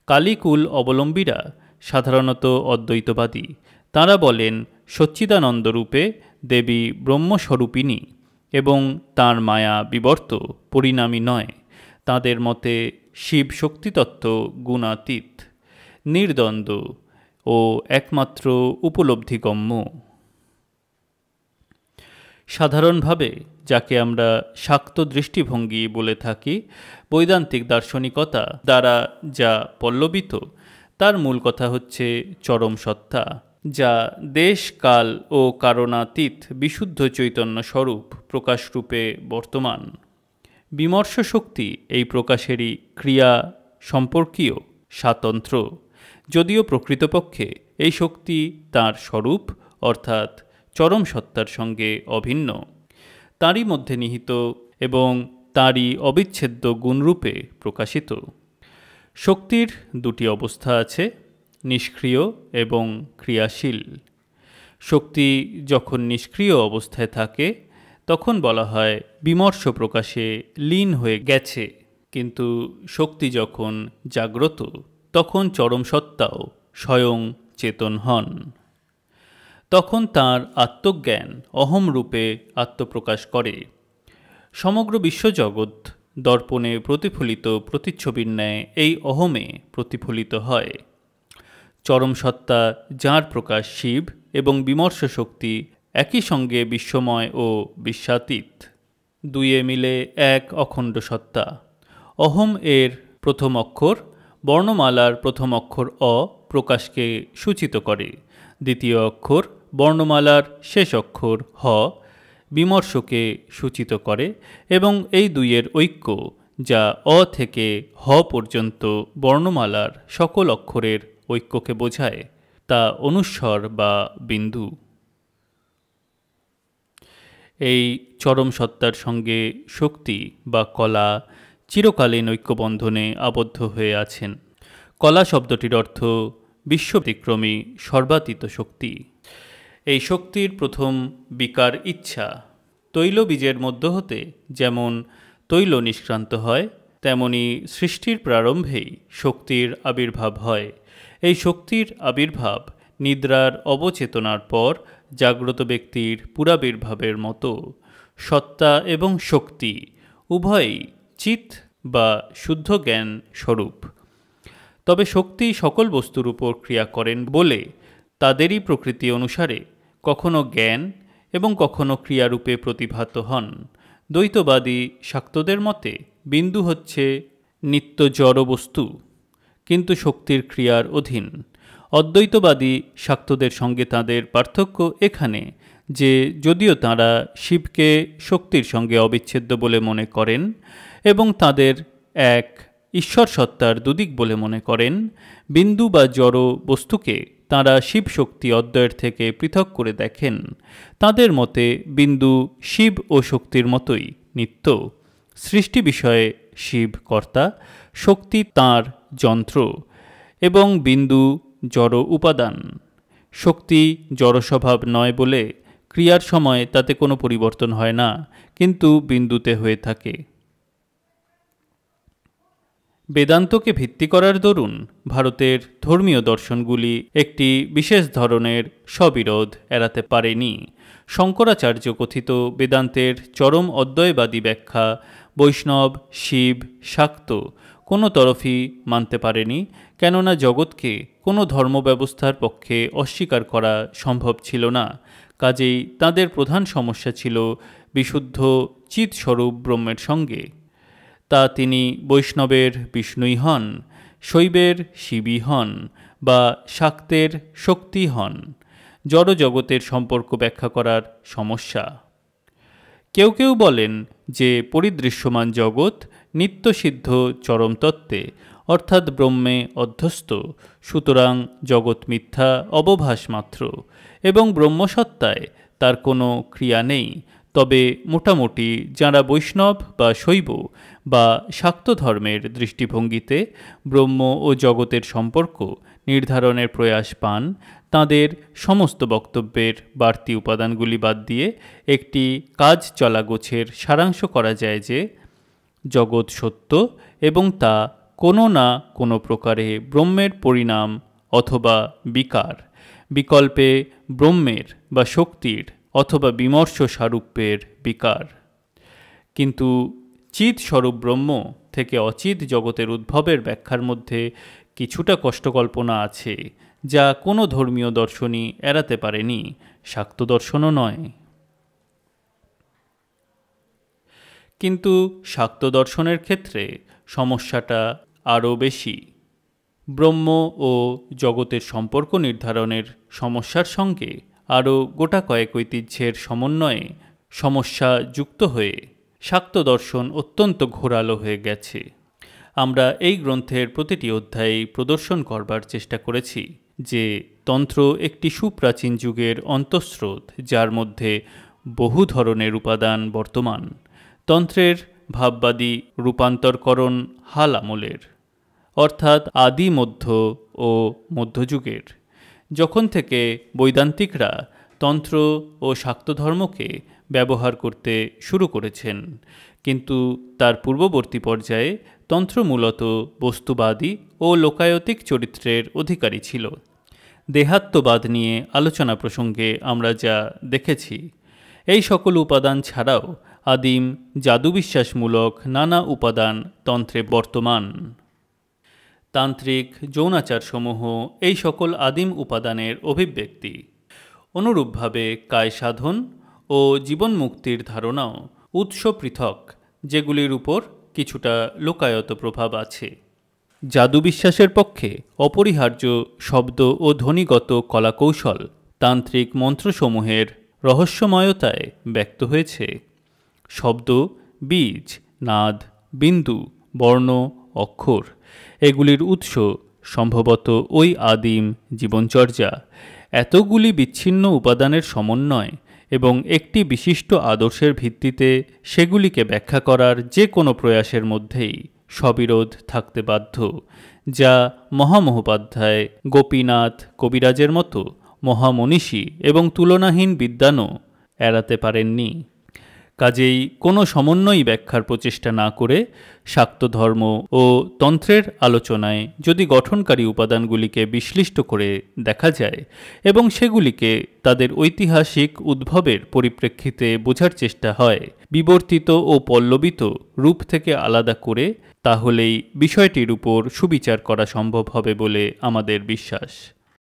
কালীকুল অবলম্বীরা সাধারণত অদ্বৈতবাদী। তাঁরা বলেন সচ্চিদানন্দরূপে দেবী ব্রহ্মস্বরূপিণী এবং তাঁর মায়া বিবর্ত, পরিণামী নয়। তাঁদের মতে শিব শক্তিতত্ত্ব গুণাতীত, নির্দ্বন্দ্ব ও একমাত্র উপলব্ধিগম্য। সাধারণভাবে যাকে আমরা শাক্ত দৃষ্টিভঙ্গি বলে থাকি, বৈদান্তিক দার্শনিকতা দ্বারা যা পল্লবিত তার মূল কথা হচ্ছে চরম সত্তা, যা দেশ, কাল ও কারণাতীত বিশুদ্ধ চৈতন্য স্বরূপ প্রকাশরূপে বর্তমান। বিমর্ষ শক্তি এই প্রকাশেরই ক্রিয়া সম্পর্কীয় স্বাতন্ত্র, যদিও প্রকৃতপক্ষে এই শক্তি তার স্বরূপ অর্থাৎ চরম সত্তার সঙ্গে অভিন্ন, তারই মধ্যে নিহিত এবং তারই অবিচ্ছেদ্য গুণরূপে প্রকাশিত। শক্তির দুটি অবস্থা আছে, নিষ্ক্রিয় এবং ক্রিয়াশীল। শক্তি যখন নিষ্ক্রিয় অবস্থায় থাকে তখন বলা হয় বিমর্ষ প্রকাশে লীন হয়ে গেছে। কিন্তু শক্তি যখন জাগ্রত তখন চরম সত্তাও স্বয়ং চেতন হন। তখন তাঁর আত্মজ্ঞান অহম রূপে আত্মপ্রকাশ করে। সমগ্র বিশ্বজগৎ দর্পণে প্রতিফলিত প্রতিচ্ছবির ন্যায় এই অহমে প্রতিফলিত হয়। চরম সত্তা যাঁর প্রকাশ শিব এবং বিমর্ষ শক্তি একই সঙ্গে বিশ্বময় ও বিশ্বাতীত, দুইয়ে মিলে এক অখণ্ড সত্তা। অহম এর প্রথম অক্ষর বর্ণমালার প্রথম অক্ষর অ প্রকাশকে সূচিত করে, দ্বিতীয় অক্ষর বর্ণমালার শেষ অক্ষর হ বিমর্ষকে সূচিত করে এবং এই দুইয়ের ঐক্য যা অ থেকে হ পর্যন্ত বর্ণমালার সকল অক্ষরের ঐক্যকে বোঝায় তা অনুস্বর বা বিন্দু। এই চরম সত্তার সঙ্গে শক্তি বা কলা চিরকালীন ঐক্যবন্ধনে আবদ্ধ হয়ে আছেন। কলা শব্দটির অর্থ বিশ্বব্যতিক্রমী সর্বাতীত শক্তি। এই শক্তির প্রথম বিকার ইচ্ছা। তৈলবীজের মধ্য হতে যেমন তৈল নিষ্ক্রান্ত হয়, তেমনি সৃষ্টির প্রারম্ভেই শক্তির আবির্ভাব হয়। এই শক্তির আবির্ভাব নিদ্রার অবচেতনার পর জাগ্রত ব্যক্তির পুরাবির্ভাবের মতো। সত্তা এবং শক্তি উভয়ই চিৎ বা শুদ্ধ জ্ঞান স্বরূপ। তবে শক্তি সকল বস্তুর উপর ক্রিয়া করেন বলে তাদেরই প্রকৃতি অনুসারে কখনো জ্ঞান এবং কখনো ক্রিয়ারূপে প্রতিভাত হন। দ্বৈতবাদী শাক্তদের মতে বিন্দু হচ্ছে নিত্য জড় বস্তু, কিন্তু শক্তির ক্রিয়ার অধীন। অদ্বৈতবাদী শাক্তদের সঙ্গে তাদের পার্থক্য এখানে যে যদিও তাঁরা শিবকে শক্তির সঙ্গে অবিচ্ছেদ্য বলে মনে করেন এবং তাদের এক ঈশ্বর সত্তার দুদিক বলে মনে করেন, বিন্দু বা জড় বস্তুকে তাঁরা শিব শক্তি অদ্বয়ের থেকে পৃথক করে দেখেন। তাদের মতে বিন্দু শিব ও শক্তির মতোই নিত্য। সৃষ্টি বিষয়ে শিব কর্তা, শক্তি তাঁর যন্ত্র এবং বিন্দু জড় উপাদান। শক্তি জড় স্বভাব নয় বলে ক্রিয়ার সময় তাতে কোনো পরিবর্তন হয় না, কিন্তু বিন্দুতে হয়ে থাকে। বেদান্তকে ভিত্তি করার দরুন ভারতের ধর্মীয় দর্শনগুলি একটি বিশেষ ধরনের স্ববিরোধ এড়াতে পারেনি। শঙ্করাচার্য কথিত বেদান্তের চরম অদ্বয়বাদী ব্যাখ্যা বৈষ্ণব, শিব, শাক্ত কোনো তরফই মানতে পারেনি, কেননা জগৎকে কোনো ধর্মব্যবস্থার পক্ষে অস্বীকার করা সম্ভব ছিল না। কাজেই তাদের প্রধান সমস্যা ছিল বিশুদ্ধ চিৎস্বরূপ ব্রহ্মের সঙ্গে। তা তিনি বৈষ্ণবের বিষ্ণুই হন, শৈবের শিবই হন বা শাক্তের শক্তি হন। জড় জগতের সম্পর্ক ব্যাখ্যা করার সমস্যা। কেউ কেউ বলেন যে পরিদৃশ্যমান জগৎ নিত্যসিদ্ধ চরম তত্ত্বে অর্থাৎ ব্রহ্মে অধ্যস্ত, সুতরাং জগৎ মিথ্যা অবভাস মাত্র এবং ব্রহ্মসত্তায় তার কোনো ক্রিয়া নেই। তবে মোটামুটি যাঁরা বৈষ্ণব বা শৈব বা শাক্ত ধর্মের দৃষ্টিভঙ্গিতে ব্রহ্ম ও জগতের সম্পর্ক নির্ধারণের প্রয়াস পান, তাঁদের সমস্ত বক্তব্যের বাড়তি উপাদানগুলি বাদ দিয়ে একটি কাজ চলা গোছের সারাংশ করা যায় যে জগৎ সত্য এবং তা কোনো না কোনো প্রকারে ব্রহ্মের পরিণাম অথবা বিকার, বিকল্পে ব্রহ্মের বা শক্তির অথবা বিমর্ষ সারূপ্যের বিকার। কিন্তু চিৎ স্বরূপ ব্রহ্ম থেকে অচিৎ জগতের উদ্ভবের ব্যাখ্যার মধ্যে কিছুটা কষ্টকল্পনা আছে, যা কোনো ধর্মীয় দর্শনই এড়াতে পারেনি, শাক্ত দর্শনও নয়। কিন্তু শাক্ত দর্শনের ক্ষেত্রে সমস্যাটা আরও বেশি। ব্রহ্ম ও জগতের সম্পর্ক নির্ধারণের সমস্যার সঙ্গে আরও গোটা কয়েক ঐতিহ্যের সমন্বয়ে সমস্যা যুক্ত হয়ে শাক্ত দর্শন অত্যন্ত ঘোরালো হয়ে গেছে। আমরা এই গ্রন্থের প্রতিটি অধ্যায়ে প্রদর্শন করবার চেষ্টা করেছি যে তন্ত্র একটি সুপ্রাচীন যুগের অন্তঃস্রোত, যার মধ্যে বহু ধরনের উপাদান বর্তমান। তন্ত্রের ভাববাদী রূপান্তরকরণ হাল আমলের, অর্থাৎ আদি মধ্য ও মধ্যযুগের। যখন থেকে বৈদান্তিকরা তন্ত্র ও শাক্ত ধর্মকে ব্যবহার করতে শুরু করেছেন, কিন্তু তার পূর্ববর্তী পর্যায়ে তন্ত্র মূলত বস্তুবাদী ও লোকায়তিক চরিত্রের অধিকারী ছিল। দেহাত্মবাদ নিয়ে আলোচনা প্রসঙ্গে আমরা যা দেখেছি, এই সকল উপাদান ছাড়াও আদিম জাদুবিশ্বাসমূলক নানা উপাদান তন্ত্রে বর্তমান। তান্ত্রিক যৌনাচারসমূহ এই সকল আদিম উপাদানের অভিব্যক্তি। অনুরূপভাবে কায় সাধন ও জীবন মুক্তির ধারণাও উৎস পৃথক, যেগুলির উপর কিছুটা লোকায়ত প্রভাব আছে। জাদুবিশ্বাসের পক্ষে অপরিহার্য শব্দ ও ধ্বনিগত কলাকৌশল তান্ত্রিক মন্ত্রসমূহের রহস্যময়তায় ব্যক্ত হয়েছে। শব্দ, বীজ, নাদ, বিন্দু, বর্ণ, অক্ষর এগুলির উৎস সম্ভবত ওই আদিম জীবনচর্যা। এতগুলি বিচ্ছিন্ন উপাদানের সমন্বয় এবং একটি বিশিষ্ট আদর্শের ভিত্তিতে সেগুলিকে ব্যাখ্যা করার যে কোনো প্রয়াসের মধ্যেই সবিরোধ থাকতে বাধ্য, যা মহামহোপাধ্যায়, গোপীনাথ কবিরাজের মতো মহামনীষী এবং তুলনাহীন বিদ্বানও এড়াতে পারেননি। কাজেই কোনো সমন্বয়ী ব্যাখ্যার প্রচেষ্টা না করে শাক্ত ধর্ম ও তন্ত্রের আলোচনায় যদি গঠনকারী উপাদানগুলিকে বিশ্লিষ্ট করে দেখা যায় এবং সেগুলিকে তাদের ঐতিহাসিক উদ্ভবের পরিপ্রেক্ষিতে বোঝার চেষ্টা হয়, বিবর্তিত ও পল্লবিত রূপ থেকে আলাদা করে, তাহলেই বিষয়টির উপর সুবিচার করা সম্ভব হবে বলে আমাদের বিশ্বাস।